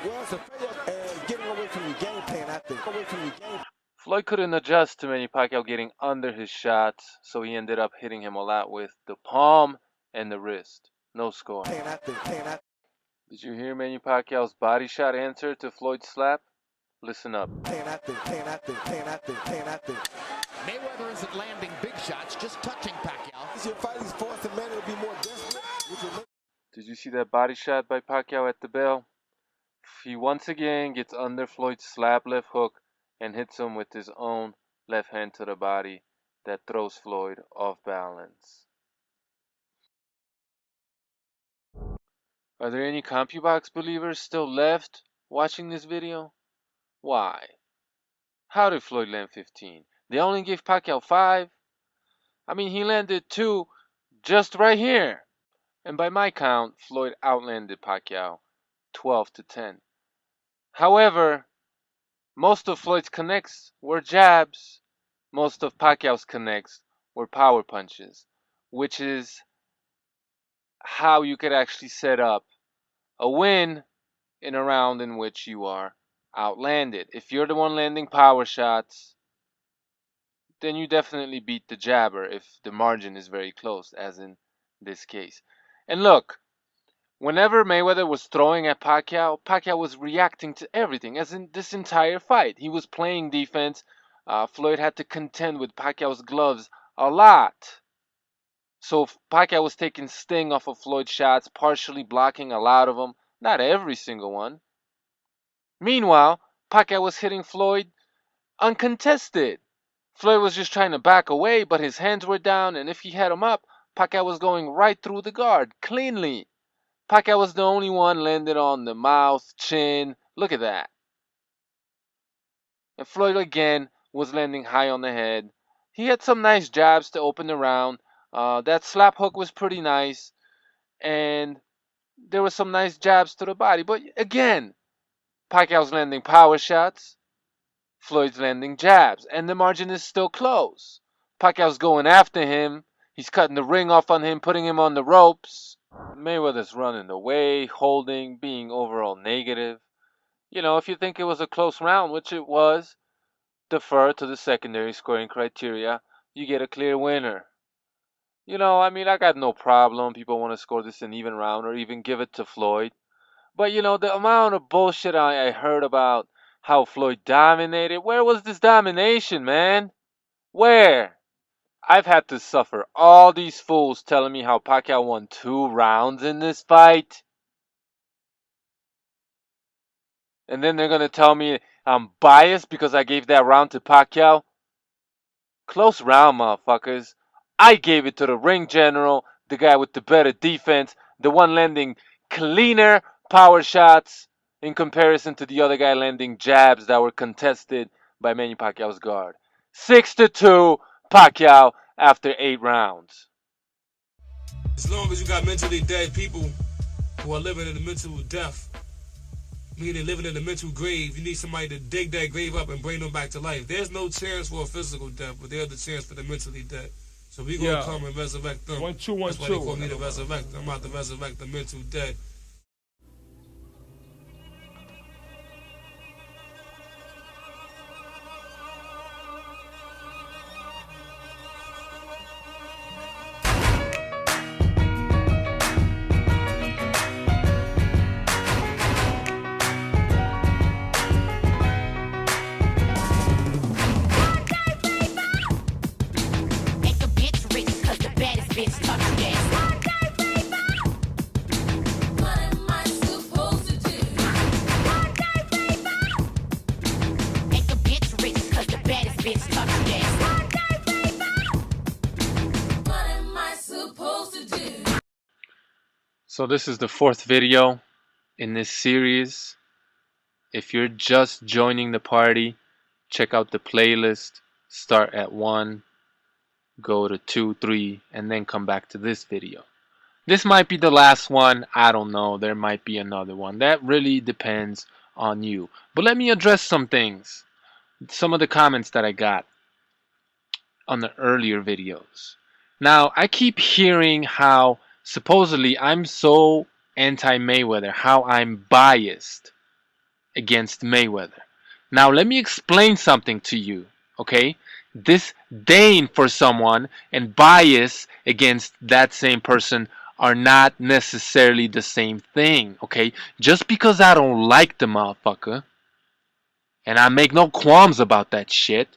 well, it's a failure and getting away from your game plan, I think. Away from your game. Floyd couldn't adjust to Manny Pacquiao getting under his shots, so he ended up hitting him a lot with the palm and the wrist. No score. Did you hear Manny Pacquiao's body shot answer to Floyd's slap? Listen up. Mayweather isn't landing big shots, just touching Pacquiao. This your fight is forcing Manny to be more desperate. Did you see that body shot by Pacquiao at the bell? He once again gets under Floyd's slap left hook and hits him with his own left hand to the body that throws Floyd off balance. Are there any CompuBox believers still left watching this video? Why? How did Floyd land 15? They only gave Pacquiao 5? I mean, he landed 2 just right here. And by my count, Floyd outlanded Pacquiao 12-10. However, most of Floyd's connects were jabs. Most of Pacquiao's connects were power punches, which is how you could actually set up a win in a round in which you are outlanded. If you're the one landing power shots, then you definitely beat the jabber if the margin is very close, as in this case. And look, whenever Mayweather was throwing at Pacquiao, Pacquiao was reacting to everything, as in this entire fight. He was playing defense. Floyd had to contend with Pacquiao's gloves a lot. So Pacquiao was taking sting off of Floyd's shots, partially blocking a lot of them, not every single one. Meanwhile, Pacquiao was hitting Floyd uncontested. Floyd was just trying to back away, but his hands were down, and if he had him up, Pacquiao was going right through the guard, cleanly. Pacquiao was the only one landed on the mouth, chin. Look at that. And Floyd again was landing high on the head. He had some nice jabs to open the round. That slap hook was pretty nice. And there were some nice jabs to the body. But again, Pacquiao's landing power shots. Floyd's landing jabs. And the margin is still close. Pacquiao's going after him. He's cutting the ring off on him, putting him on the ropes. Mayweather's running away, holding, being overall negative. You know, if you think it was a close round, which it was, defer to the secondary scoring criteria. You get a clear winner. You know, I mean, I got no problem. People want to score this an even round or even give it to Floyd. But, you know, the amount of bullshit I heard about how Floyd dominated, where was this domination, man? Where? I've had to suffer all these fools telling me how Pacquiao won 2 rounds in this fight. And then they're going to tell me I'm biased because I gave that round to Pacquiao. Close round, motherfuckers. I gave it to the ring general, the guy with the better defense, the one landing cleaner power shots in comparison to the other guy landing jabs that were contested by Manny Pacquiao's guard. 6-2, Pacquiao after 8 rounds. As long as you got mentally dead people who are living in the mental death, meaning living in the mental grave, you need somebody to dig that grave up and bring them back to life. There's no chance for a physical death, but there's the chance for the mentally dead. So we gonna come and resurrect them. 1 2 1 That's why 2. they call me the resurrector. I'm about to resurrect the mental dead. So this is the 4th video in this series. If you're just joining the party, check out the playlist. Start at 1, go to 2, 3, and then come back to this video. This might be the last one. I don't know. There might be another one. That really depends on you. But let me address some things. Some of the comments that I got on the earlier videos. Now, I keep hearing how supposedly I'm so anti-Mayweather, how I'm biased against Mayweather. Now, let me explain something to you, okay? Disdain for someone and bias against that same person are not necessarily the same thing, okay? Just because I don't like the motherfucker, and I make no qualms about that shit,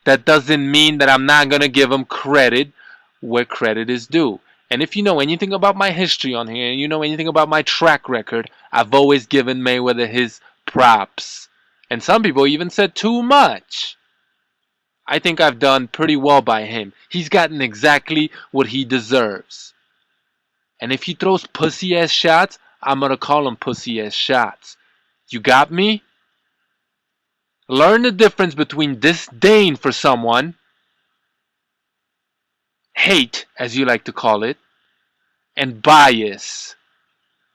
that doesn't mean that I'm not gonna give him credit where credit is due. And if you know anything about my history on here, and you know anything about my track record, I've always given Mayweather his props. And some people even said too much. I think I've done pretty well by him. He's gotten exactly what he deserves. And if he throws pussy-ass shots, I'm gonna call him pussy-ass shots. You got me? Learn the difference between disdain for someone, hate, as you like to call it, and bias.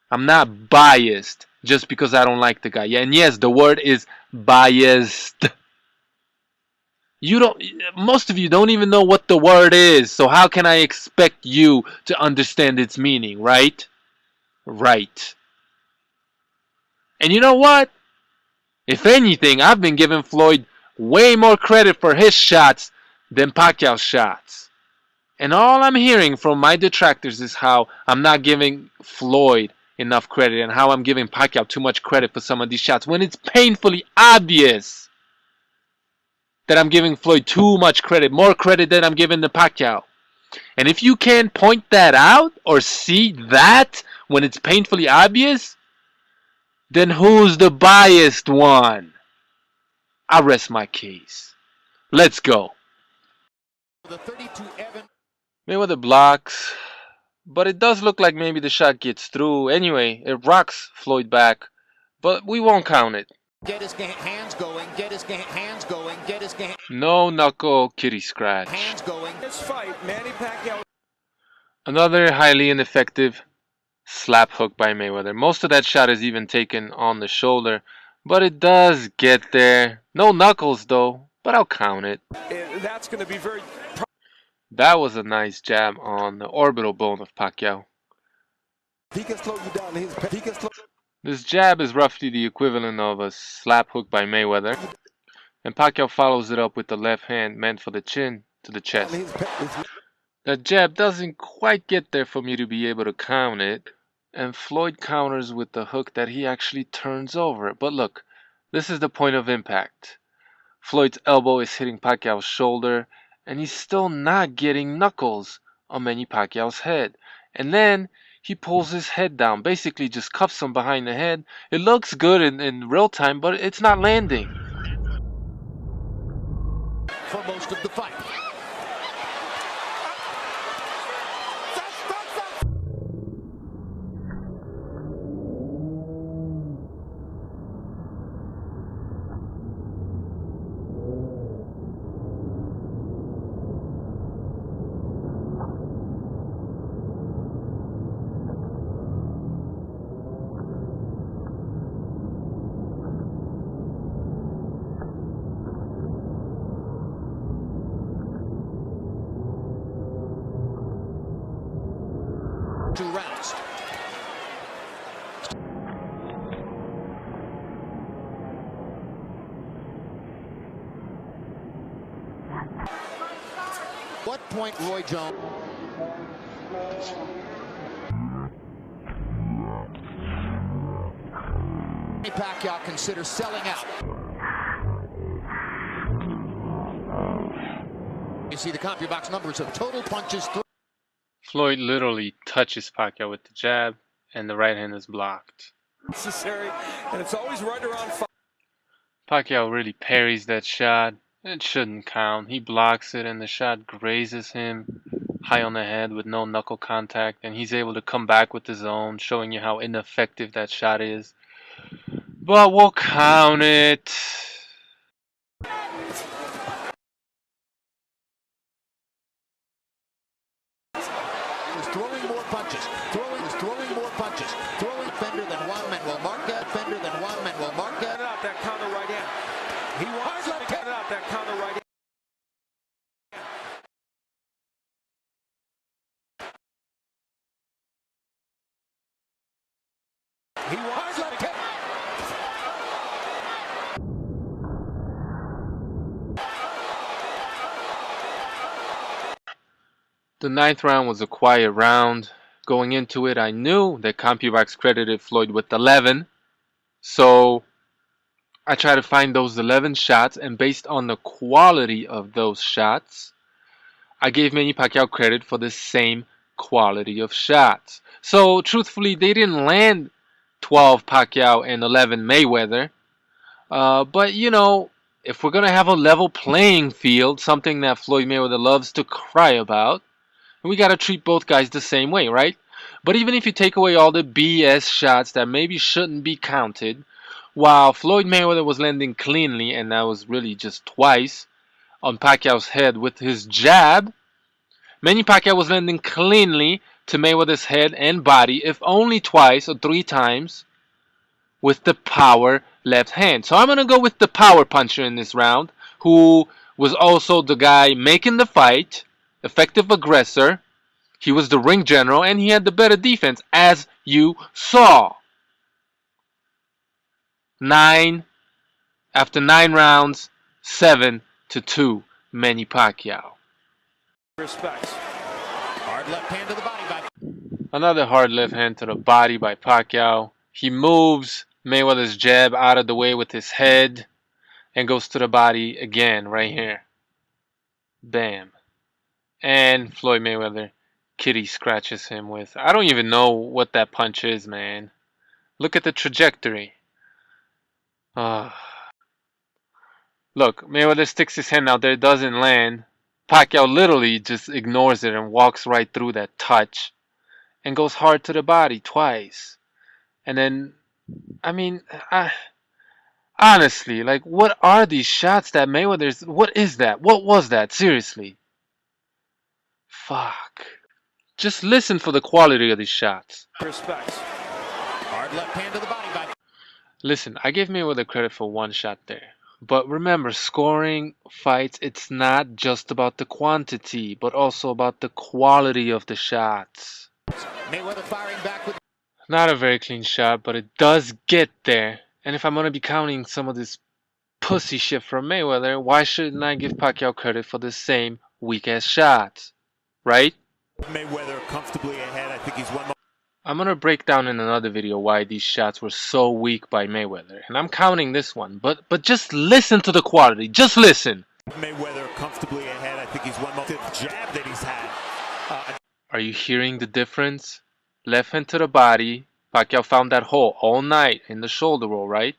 I'm not biased just because I don't like the guy. Yeah, and yes, the word is biased. Most of you don't even know what the word is, so how can I expect you to understand its meaning, right? Right. And you know what? If anything, I've been giving Floyd way more credit for his shots than Pacquiao's shots. And all I'm hearing from my detractors is how I'm not giving Floyd enough credit and how I'm giving Pacquiao too much credit for some of these shots when it's painfully obvious that I'm giving Floyd too much credit, more credit than I'm giving the Pacquiao. And if you can't point that out or see that when it's painfully obvious, then who's the biased one? I rest my case. Let's go. The 32 Evan. Mayweather blocks, but it does look like maybe the shot gets through. Anyway, it rocks Floyd back, but we won't count it. Get his hands going, get his hands going, get his No knuckle kitty scratch. hands going. This fight, Manny Pacquiao. Another highly ineffective slap hook by Mayweather. Most of that shot is even taken on the shoulder, but it does get there. No knuckles though, but I'll count it. That's going to be very... That was a nice jab on the orbital bone of Pacquiao. He can slow you down. He can slow. This jab is roughly the equivalent of a slap hook by Mayweather, and Pacquiao follows it up with the left hand meant for the chin to the chest. That jab doesn't quite get there for me to be able to count it, and Floyd counters with the hook that he actually turns over. But look, this is the point of impact. Floyd's elbow is hitting Pacquiao's shoulder, and he's still not getting knuckles on Manny Pacquiao's head. And then he pulls his head down, basically just cuffs him behind the head. It looks good in real time, but it's not landing. For most of the fight. Two rounds. What point, Roy Jones? Pacquiao considers selling out. You see the CompuBox numbers of total punches. Floyd literally touches Pacquiao with the jab, and the right hand is blocked. Necessary, and it's always right around 5. Pacquiao really parries that shot. It shouldn't count. He blocks it, and the shot grazes him high on the head with no knuckle contact, and he's able to come back with his own, showing you how ineffective that shot is. But we'll count it. Throwing more punches, throwing more punches, throwing fender than one man will mark that, fender than one man will mark that. Out that counter right hand. He wants to get out that counter right hand. He wants to get... The 9th round was a quiet round. Going into it, I knew that CompuBox credited Floyd with 11. So I tried to find those 11 shots, and based on the quality of those shots, I gave Manny Pacquiao credit for the same quality of shots. So truthfully, they didn't land 12 Pacquiao and 11 Mayweather. But you know, if we're going to have a level playing field, something that Floyd Mayweather loves to cry about, we got to treat both guys the same way, right? But even if you take away all the BS shots that maybe shouldn't be counted, while Floyd Mayweather was landing cleanly, and that was really just twice, on Pacquiao's head with his jab, Manny Pacquiao was landing cleanly to Mayweather's head and body, if only twice or 3 times, with the power left hand. So I'm going to go with the power puncher in this round, who was also the guy making the fight, effective aggressor. He was the ring general, and he had the better defense, as you saw. After 9 rounds, 7-2, Manny Pacquiao. Respects. Hard left hand to the body by Another hard left hand to the body by Pacquiao. He moves Mayweather's jab out of the way with his head and goes to the body again right here. Bam. And Floyd Mayweather kitty scratches him with, I don't even know what that punch is, man. Look at the trajectory. Look, Mayweather sticks his hand out there, doesn't land. Pacquiao literally just ignores it and walks right through that touch and goes hard to the body twice. And then, I mean, honestly, like, what are these shots that Mayweather's... What is that? What was that? Seriously. Fuck. Just listen for the quality of these shots. Respects. hard left hand to the body by. Listen, I gave Mayweather credit for one shot there. But remember, scoring fights, it's not just about the quantity, but also about the quality of the shots. Mayweather firing back with. Not a very clean shot, but it does get there. And if I'm going to be counting some of this pussy shit from Mayweather, why shouldn't I give Pacquiao credit for the same weak-ass shots? Right? Mayweather comfortably ahead. I think he's one more. I'm going to break down in another video why these shots were so weak by Mayweather. And I'm counting this one. But just listen to the quality. Just listen. Mayweather comfortably ahead. I think he's one more jab that he's had. Are you hearing the difference? Left hand to the body. Pacquiao found that hole all night in the shoulder roll, right?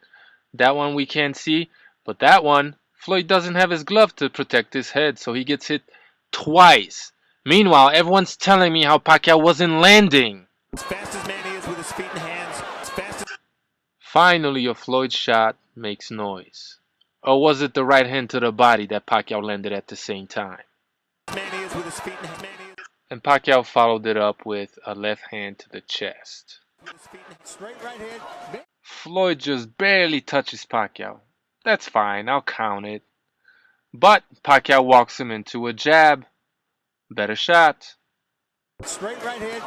That one we can't see. But that one, Floyd doesn't have his glove to protect his head. So he gets hit twice. Meanwhile, everyone's telling me how Pacquiao wasn't landing. As fast as Manny is with his feet and hands. As fast as... Finally, a Floyd shot makes noise. Or was it the right hand to the body that Pacquiao landed at the same time? Manny is with his feet and hands. And Pacquiao followed it up with a left hand to the chest. Straight right hand. Floyd just barely touches Pacquiao. That's fine, I'll count it. But Pacquiao walks him into a jab. Better shot. Straight right hand.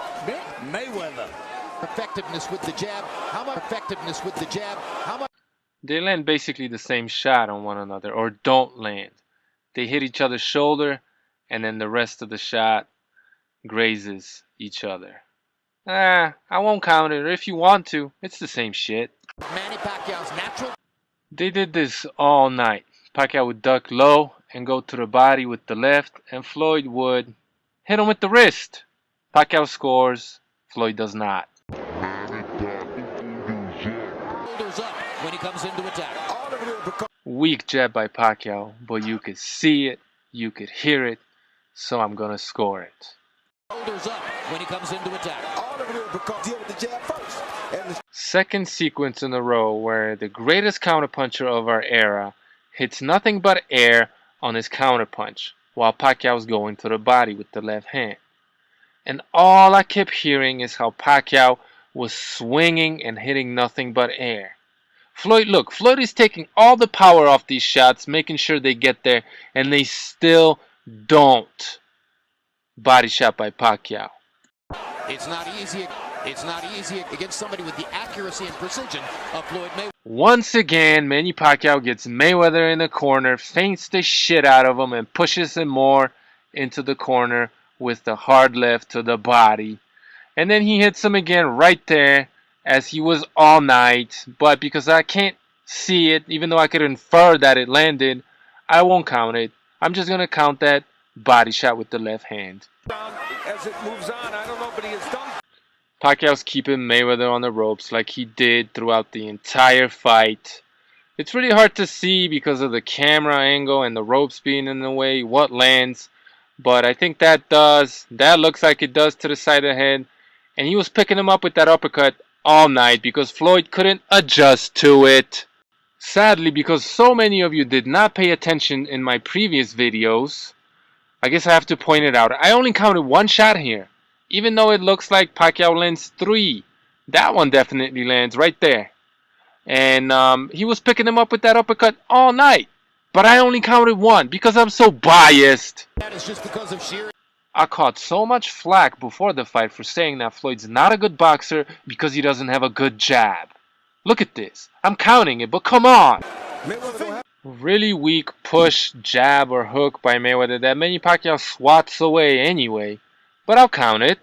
Mayweather. Effectiveness with the jab. How much effectiveness with the jab? How much? They land basically the same shot on one another, or don't land. They hit each other's shoulder, and then the rest of the shot grazes each other. I won't count it, or if you want to, it's the same shit. Manny Pacquiao's natural. They did this all night. Pacquiao would duck low and go to the body with the left, and Floyd would hit him with the wrist. Pacquiao scores, Floyd does not. Shoulders up when he comes into attack. Weak jab by Pacquiao, but you could see it, you could hear it, so I'm gonna score it. Shoulders up when he comes into attack. All of it because deal with the jab first. And the Second sequence in a row where the greatest counterpuncher of our era hits nothing but air on his counterpunch, while Pacquiao's going to the body with the left hand. And all I kept hearing is how Pacquiao was swinging and hitting nothing but air. Floyd is taking all the power off these shots, making sure they get there, and they still don't. Body shot by Pacquiao. It's not easy. It's not easy against somebody with the accuracy and precision of Floyd Mayweather. Once again, Manny Pacquiao gets Mayweather in the corner, feints the shit out of him, and pushes him more into the corner with the hard left to the body. And then he hits him again right there, as he was all night. But because I can't see it, even though I could infer that it landed, I won't count it. I'm just going to count that body shot with the left hand. As it moves on, I don't know, but he has done. Pacquiao's keeping Mayweather on the ropes like he did throughout the entire fight. It's really hard to see because of the camera angle and the ropes being in the way what lands. But I think that looks like it does to the side of the head. And he was picking him up with that uppercut all night because Floyd couldn't adjust to it. Sadly, because so many of you did not pay attention in my previous videos, I guess I have to point it out. I only counted one shot here. Even though it looks like Pacquiao lands 3. That one definitely lands right there. And he was picking him up with that uppercut all night. But I only counted 1 because I'm so biased. That is just because of sheer. I caught so much flack before the fight for saying that Floyd's not a good boxer because he doesn't have a good jab. Look at this. I'm counting it, but come on. Really weak push, jab, or hook by Mayweather that Manny Pacquiao swats away anyway. but I'll count it.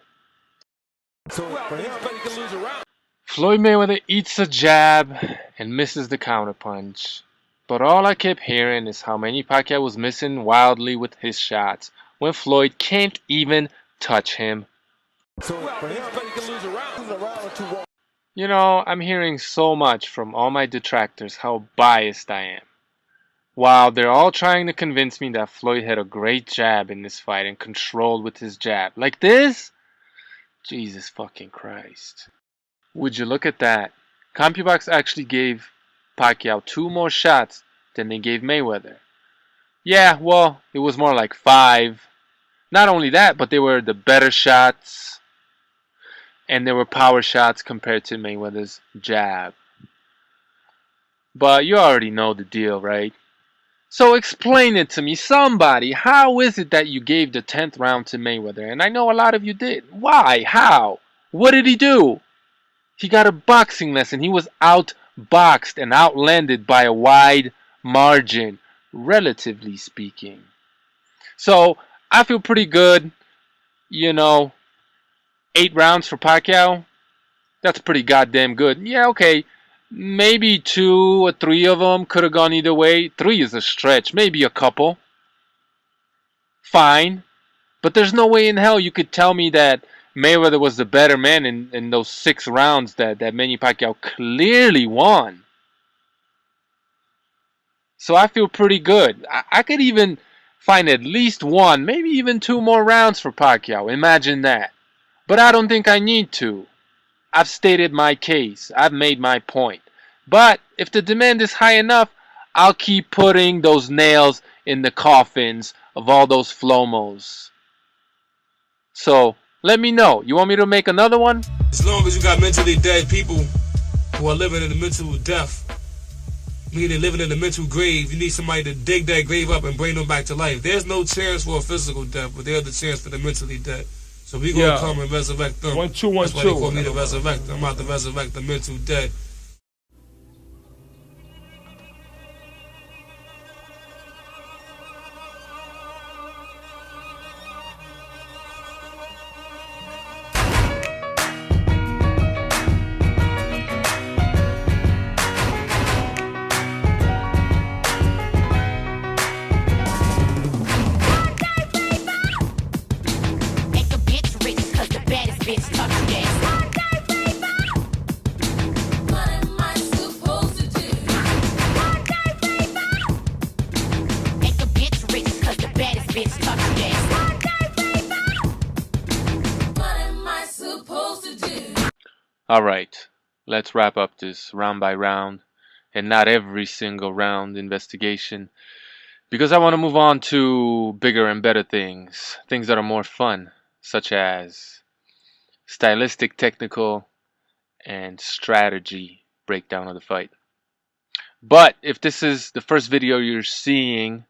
So for him, But he can lose a round. Floyd Mayweather eats a jab and misses the counterpunch. But all I kept hearing is how Manny Pacquiao was missing wildly with his shots when Floyd can't even touch him. so for him, But he can lose a round. losing a round or two won't. You know, I'm hearing so much from all my detractors how biased I am. While they're all trying to convince me that Floyd had a great jab in this fight and controlled with his jab. Like this? Jesus fucking Christ. Would you look at that? CompuBox actually gave Pacquiao 2 more shots than they gave Mayweather. Yeah, well, it was more like 5. Not only that, but they were the better shots. And they were power shots compared to Mayweather's jab. But you already know the deal, right? So explain it to me, somebody. How is it that you gave the 10th round to Mayweather? And I know a lot of you did. Why? How? What did he do? He got a boxing lesson. He was outboxed and outlanded by a wide margin, relatively speaking. So I feel pretty good. You know, 8 rounds for Pacquiao. That's pretty goddamn good. Yeah, okay. Maybe 2 or 3 of them could have gone either way. 3 is a stretch. Maybe a couple. Fine. But there's no way in hell you could tell me that Mayweather was the better man in those 6 rounds that Manny Pacquiao clearly won. So I feel pretty good. I could even find at least 1, maybe even 2 more rounds for Pacquiao. Imagine that. But I don't think I need to. I've stated my case. I've made my point. But if the demand is high enough, I'll keep putting those nails in the coffins of all those Flomos. So, let me know. You want me to make another one? As long as you got mentally dead people who are living in the mental death, meaning living in the mental grave, you need somebody to dig that grave up and bring them back to life. There's no chance for a physical death, but there's the chance for the mentally dead. So we gonna come and resurrect them. 1 2 1 That's why they 2. call me the resurrector. I'm about to resurrect the mental dead. Make a bitch rich, cause the baddest bitch talk to that. What am I supposed to do? Make a bitch rich, cause the baddest bitch talk to that. What am I supposed to do? Alright, let's wrap up this round by round and not every single round investigation, because I want to move on to bigger and better things, things that are more fun, such as stylistic, technical, and strategy breakdown of the fight. But if this is the first video you're seeing,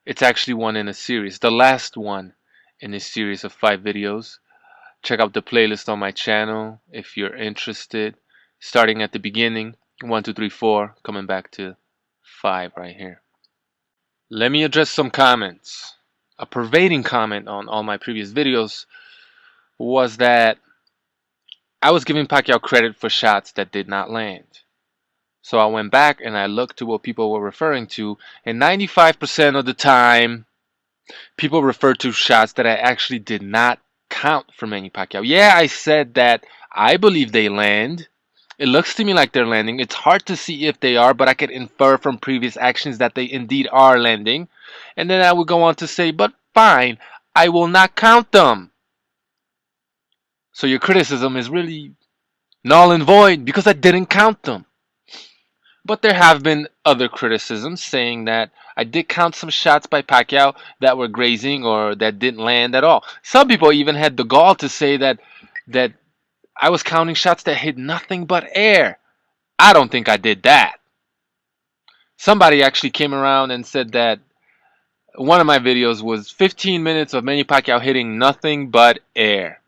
it's actually one in a series, the last one in this series of 5 videos. Check out the playlist on my channel if you're interested, starting at the beginning, 1 2 3 4, coming back to 5 right here. Let me address some comments. A pervading comment on all my previous videos was that I was giving Pacquiao credit for shots that did not land. So I went back and I looked to what people were referring to, and 95% of the time people referred to shots that I actually did not count for Manny Pacquiao. Yeah, I said that I believe they land. It looks to me like they're landing. It's hard to see if they are, but I could infer from previous actions that they indeed are landing. And then I would go on to say, but fine, I will not count them. So your criticism is really null and void because I didn't count them. But there have been other criticisms saying that I did count some shots by Pacquiao that were grazing or that didn't land at all. Some people even had the gall to say that I was counting shots that hit nothing but air. I don't think I did that. Somebody actually came around and said that one of my videos was 15 minutes of Manny Pacquiao hitting nothing but air.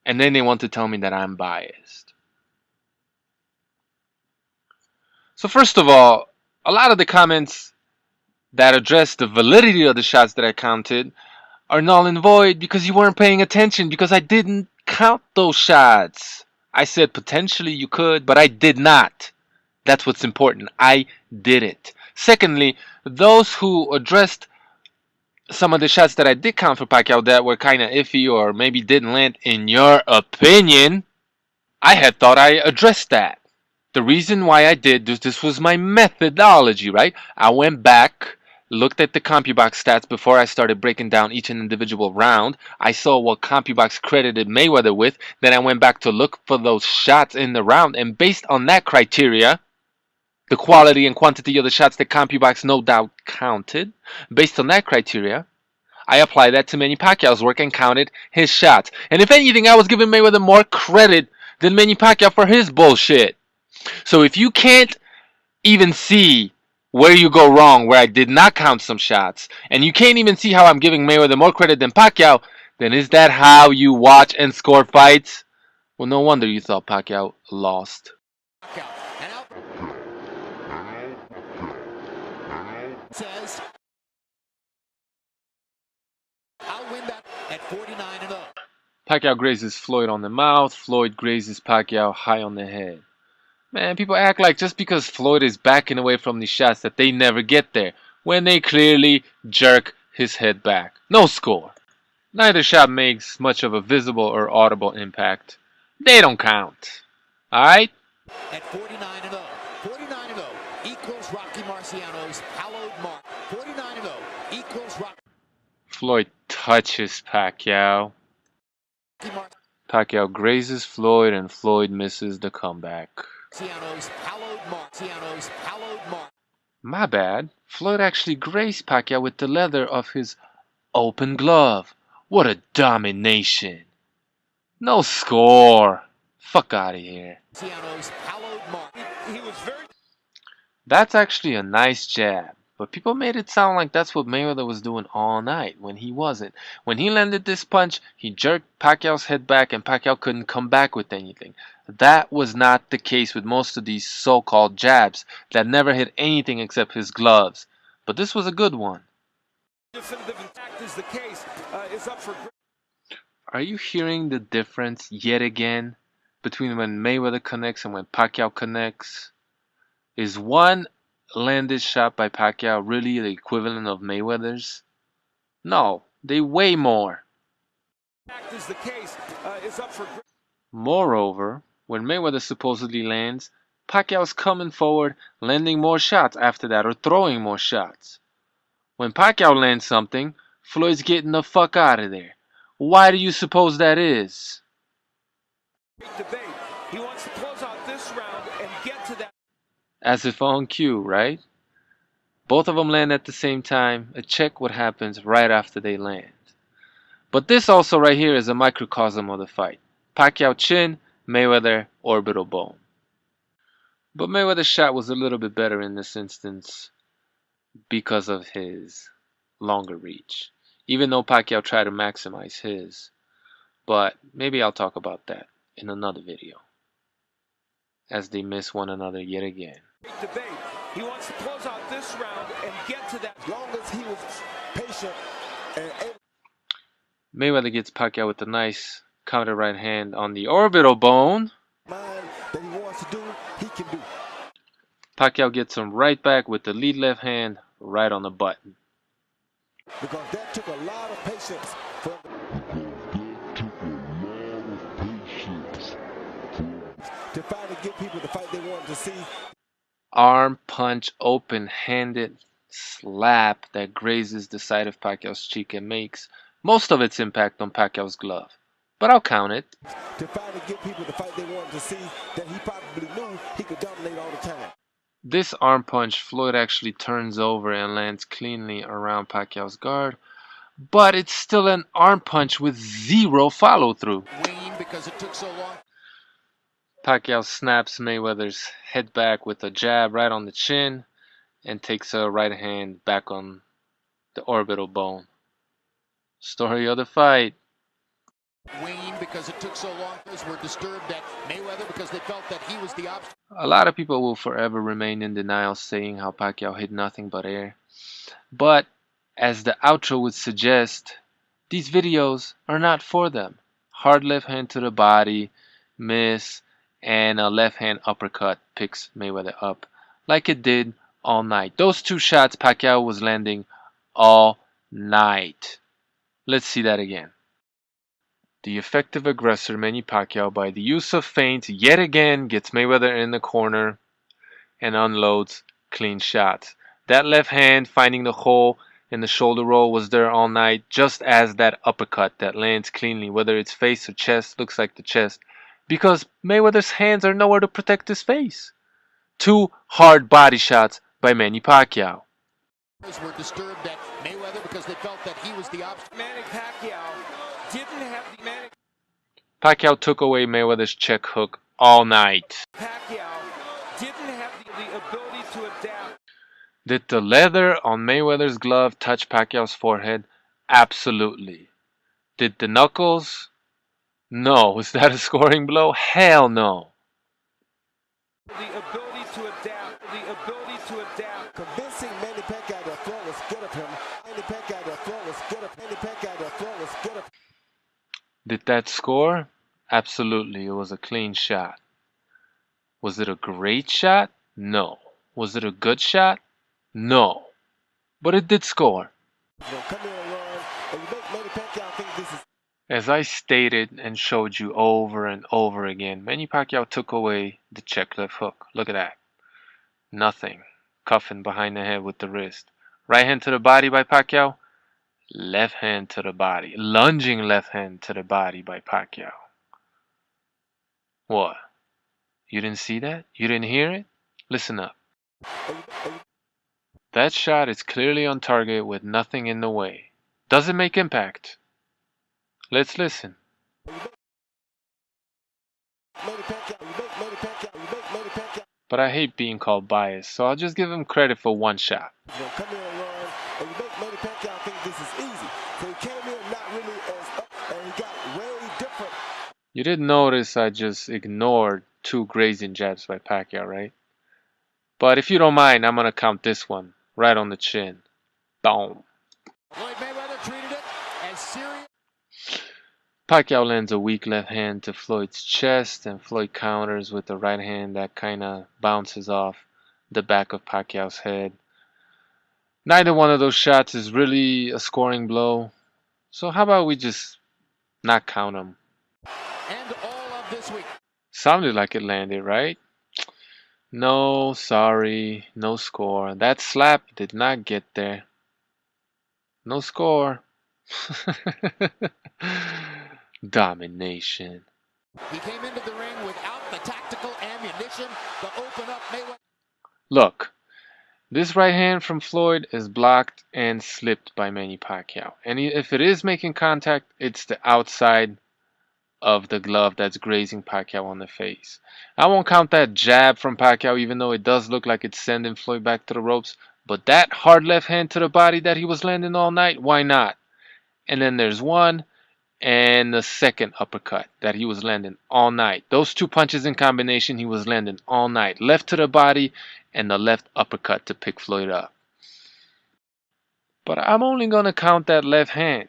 And then they want to tell me that I'm biased. So first of all, a lot of the comments that address the validity of the shots that I counted are null and void because you weren't paying attention, because I didn't count those shots. I said potentially you could, but I did not. That's what's important. I did it. Secondly, those who addressed some of the shots that I did count for Pacquiao that were kind of iffy or maybe didn't land, in your opinion, I had thought I addressed that. The reason why I did this was my methodology, right? I went back, looked at the CompuBox stats before I started breaking down each individual round. I saw what CompuBox credited Mayweather with. Then I went back to look for those shots in the round, and based on that criteria, the quality and quantity of the shots that CompuBox no doubt counted, based on that criteria, I applied that to Manny Pacquiao's work and counted his shots. And if anything, I was giving Mayweather more credit than Manny Pacquiao for his bullshit. So if you can't even see where you go wrong, where I did not count some shots, and you can't even see how I'm giving Mayweather more credit than Pacquiao, then is that how you watch and score fights? Well, no wonder you thought Pacquiao lost. Says, I'll win that at 49-0. Pacquiao grazes Floyd on the mouth. Floyd grazes Pacquiao high on the head. Man, people act like just because Floyd is backing away from these shots that they never get there, when they clearly jerk his head back. No score. Neither shot makes much of a visible or audible impact. They don't count. Alright? At 49-0. 49-0 equals Rocky Marciano's hallowed mark. 49-0 equals Rocky. Floyd touches Pacquiao. Pacquiao grazes Floyd and Floyd misses the comeback. Marciano's hallowed mark. Marciano's hallowed mark. My bad. Floyd actually grazed Pacquiao with the leather of his open glove. What a domination. No score. Fuck out of here. Marciano's hallowed mark. He was very... That's actually a nice jab. But people made it sound like that's what Mayweather was doing all night, when he wasn't. When he landed this punch, he jerked Pacquiao's head back and Pacquiao couldn't come back with anything. That was not the case with most of these so-called jabs that never hit anything except his gloves. But this was a good one. definitive fact is the case, is up for... Are you hearing the difference yet again between when Mayweather connects and when Pacquiao connects? Is one landed shot by Pacquiao really the equivalent of Mayweather's? No, they weigh more. Fact is the case, is up for... Moreover, when Mayweather supposedly lands, Pacquiao's coming forward, landing more shots after that, or throwing more shots. When Pacquiao lands something, Floyd's getting the fuck out of there. Why do you suppose that is? Debate. He wants to close out this round and get to that... As if on cue, right? Both of them land at the same time. Check what happens right after they land. But this also right here is a microcosm of the fight. Pacquiao chin, Mayweather orbital bone. But Mayweather's shot was a little bit better in this instance because of his longer reach. Even though Pacquiao tried to maximize his. But maybe I'll talk about that in another video, as they miss one another yet again. Debate. He wants to close out this round and get to that... As long as he was patient and able... Mayweather gets Pacquiao with a nice counter right hand on the orbital bone. Mind that he wants to do, he can do. Pacquiao gets him right back with the lead left hand right on the button. Because that took a lot of patience for to finally get people the fight they wanted to see. Arm punch, open-handed slap that grazes the side of Pacquiao's cheek and makes most of its impact on Pacquiao's glove. But I'll count it. To finally get people the fight they wanted to see that he probably knew he could dominate all the time. This arm punch, Floyd actually turns over and lands cleanly around Pacquiao's guard, but it's still an arm punch with zero follow-through. Because it took so long. Pacquiao snaps Mayweather's head back with a jab right on the chin and takes a right hand back on the orbital bone. Story of the fight. Because it took so long, because were disturbed at Mayweather because they felt that he was the obstacle. A lot of people will forever remain in denial, saying how Pacquiao hit nothing but air. But, as the outro would suggest, These videos are not for them. Hard left hand to the body, miss, and a left hand uppercut picks Mayweather up like it did all night. Those two shots Pacquiao was landing all night. Let's see that again. The effective aggressor Manny Pacquiao, by the use of feints, yet again gets Mayweather in the corner and unloads clean shots. That left hand finding the hole in the shoulder roll was there all night, just as that uppercut that lands cleanly, whether it's face or chest, looks like the chest, because Mayweather's hands are nowhere to protect his face. Two hard body shots by Manny Pacquiao. Were disturbed at Mayweather because they felt that he was the option. Manny Pacquiao didn't have the Manny Pacquiao took away Mayweather's check hook all night. Pacquiao didn't have the ability to adapt. Did the leather on Mayweather's glove touch Pacquiao's forehead? Absolutely. Did the knuckles? No. Is that a scoring blow? Hell no. The ability to adapt. The ability to adapt. Convincing Manny Pacquiao to a flawless get of him. Manny Pacquiao to a flawless get of Manny Pacquiao to a flawless get of. Did that score? Absolutely. It was a clean shot. Was it a great shot? No. Was it a good shot? No. But it did score. Come here and run, and you make Manny Pacquiao think this is. As I stated and showed you over and over again, Manny Pacquiao took away the check left hook. Look at that. Nothing. Cuffing behind the head with the wrist. Right hand to the body by Pacquiao. Left hand to the body. Lunging left hand to the body by Pacquiao. What? You didn't see that? You didn't hear it? Listen up. That shot is clearly on target with nothing in the way. Does it make impact? Let's listen. But I hate being called biased, so I'll just give him credit for one shot. Come here and run, and you make Manny Pacquiao think this is easy. So he came in not really as up, and he got way different. You did notice I just ignored two grazing jabs by Pacquiao, right? But if you don't mind, I'm going to count this one right on the chin. Boom. Floyd Mayweather treated it as serious. Pacquiao lands a weak left hand to Floyd's chest, and Floyd counters with the right hand that kind of bounces off the back of Pacquiao's head. Neither one of those shots is really a scoring blow, so how about we just not count them? And all of this week. Sounded like it landed, right? No, sorry, no score. That slap did not get there. No score. Domination. He came into the ring without the tactical ammunition to open up Mayweather. Look, this right hand from Floyd is blocked and slipped by Manny Pacquiao. And if it is making contact, it's the outside of the glove that's grazing Pacquiao on the face. I won't count that jab from Pacquiao, even though it does look like it's sending Floyd back to the ropes. But that hard left hand to the body that he was landing all night, why not? And then there's one and the second uppercut that he was landing all night. Those two punches in combination he was landing all night. Left to the body and the left uppercut to pick Floyd up. But I'm only going to count that left hand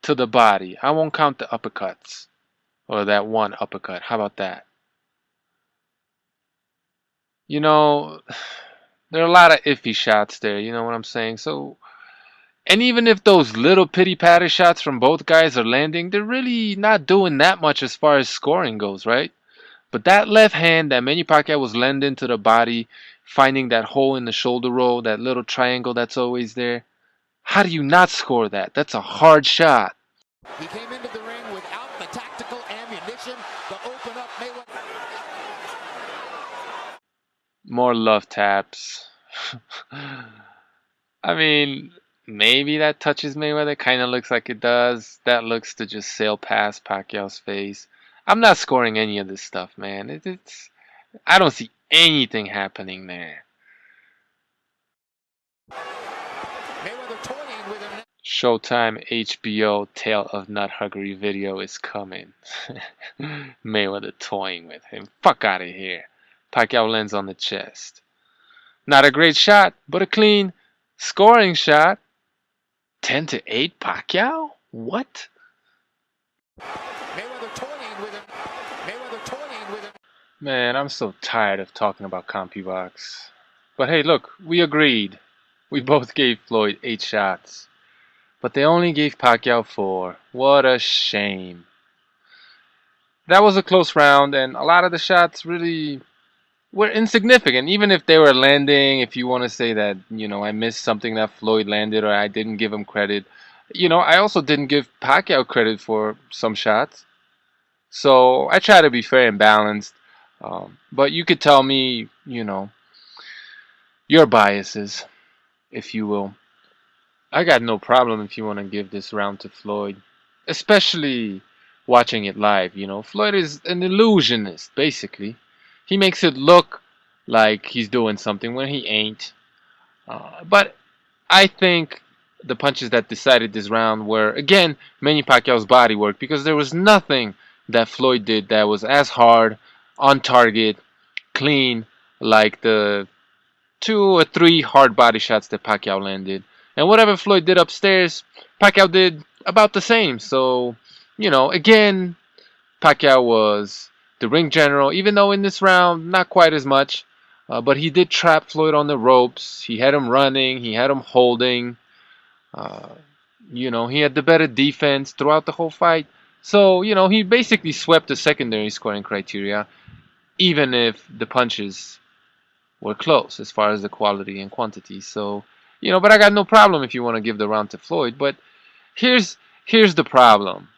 to the body. I won't count the uppercuts. Or that one uppercut. How about that? You know, there are a lot of iffy shots there. You know what I'm saying? So, and even if those little pity-patty shots from both guys are landing, they're really not doing that much as far as scoring goes, right? But that left hand that Manny Pacquiao was landing to the body, finding that hole in the shoulder roll, that little triangle that's always there, how do you not score that? That's a hard shot. He came into the ring without the tactical ammunition to open up Mayweather. More love taps. I mean, maybe that touches Mayweather. Kind of looks like it does. That looks to just sail past Pacquiao's face. I'm not scoring any of this stuff, man. I don't see anything happening there. Mayweather toying with him. Showtime HBO Tale of Nut Huggery video is coming. Mayweather toying with him. Fuck out of here. Pacquiao lands on the chest. Not a great shot, but a clean scoring shot. 10-8 Pacquiao? What? Mayweather toying with him. Mayweather toying with him. Man, I'm so tired of talking about CompuBox. But hey, look, we agreed. We both gave Floyd 8 shots. But they only gave Pacquiao 4. What a shame. That was a close round, and a lot of the shots really were insignificant. Even if they were landing, if you want to say that, I missed something that Floyd landed or I didn't give him credit. I also didn't give Pacquiao credit for some shots. So I try to be fair and balanced. But you could tell me, your biases, if you will. I got no problem if you want to give this round to Floyd, especially watching it live. Floyd is an illusionist, basically. He makes it look like he's doing something when he ain't. But I think the punches that decided this round were, again, Manny Pacquiao's body work, because there was nothing that Floyd did that was as hard, on target, clean, like the 2 or 3 hard body shots that Pacquiao landed. And whatever Floyd did upstairs, Pacquiao did about the same. So, again, Pacquiao was the ring general, even though in this round, not quite as much. But he did trap Floyd on the ropes. He had him running. He had him holding. He had the better defense throughout the whole fight. So, he basically swept the secondary scoring criteria, even if the punches were close as far as the quality and quantity. So, but I got no problem if you want to give the round to Floyd. But here's the problem.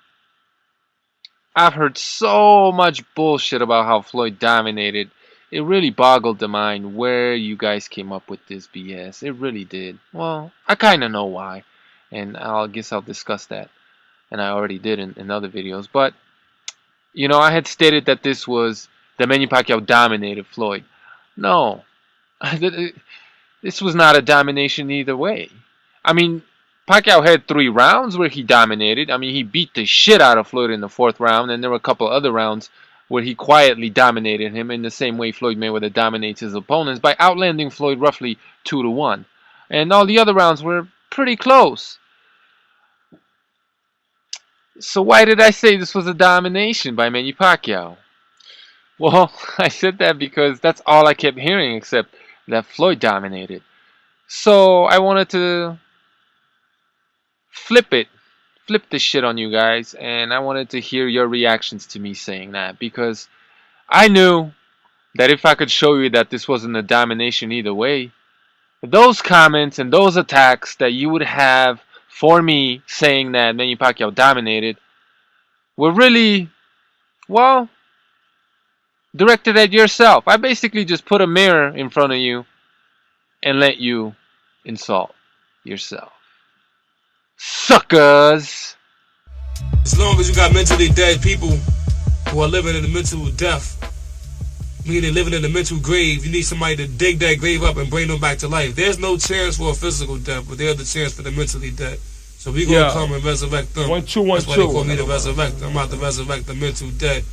I've heard so much bullshit about how Floyd dominated. It really boggled the mind where you guys came up with this BS. It really did. Well, I kind of know why. And I guess I'll discuss that. And I already did in other videos. But, I had stated that this was that Manny Pacquiao dominated Floyd. No. This was not a domination either way. I mean, Pacquiao had 3 rounds where he dominated. I mean, he beat the shit out of Floyd in the 4th round, and there were a couple other rounds where he quietly dominated him in the same way Floyd Mayweather dominates his opponents by outlanding Floyd roughly 2-1. And all the other rounds were pretty close. So why did I say this was a domination by Manny Pacquiao? Well, I said that because that's all I kept hearing, except that Floyd dominated. So I wanted to flip this shit on you guys, and I wanted to hear your reactions to me saying that, because I knew that if I could show you that this wasn't a domination either way, those comments and those attacks that you would have for me saying that Manny Pacquiao dominated were really, well, directed at yourself. I basically just put a mirror in front of you and let you insult yourself. Suckers! As long as you got mentally dead people who are living in the mental death, meaning living in the mental grave, you need somebody to dig that grave up and bring them back to life. There's no chance for a physical death, but there's the chance for the mentally dead. So we gonna come and resurrect them. 1 2 1 That's why they call me the resurrector. I'm about to resurrect the mental dead.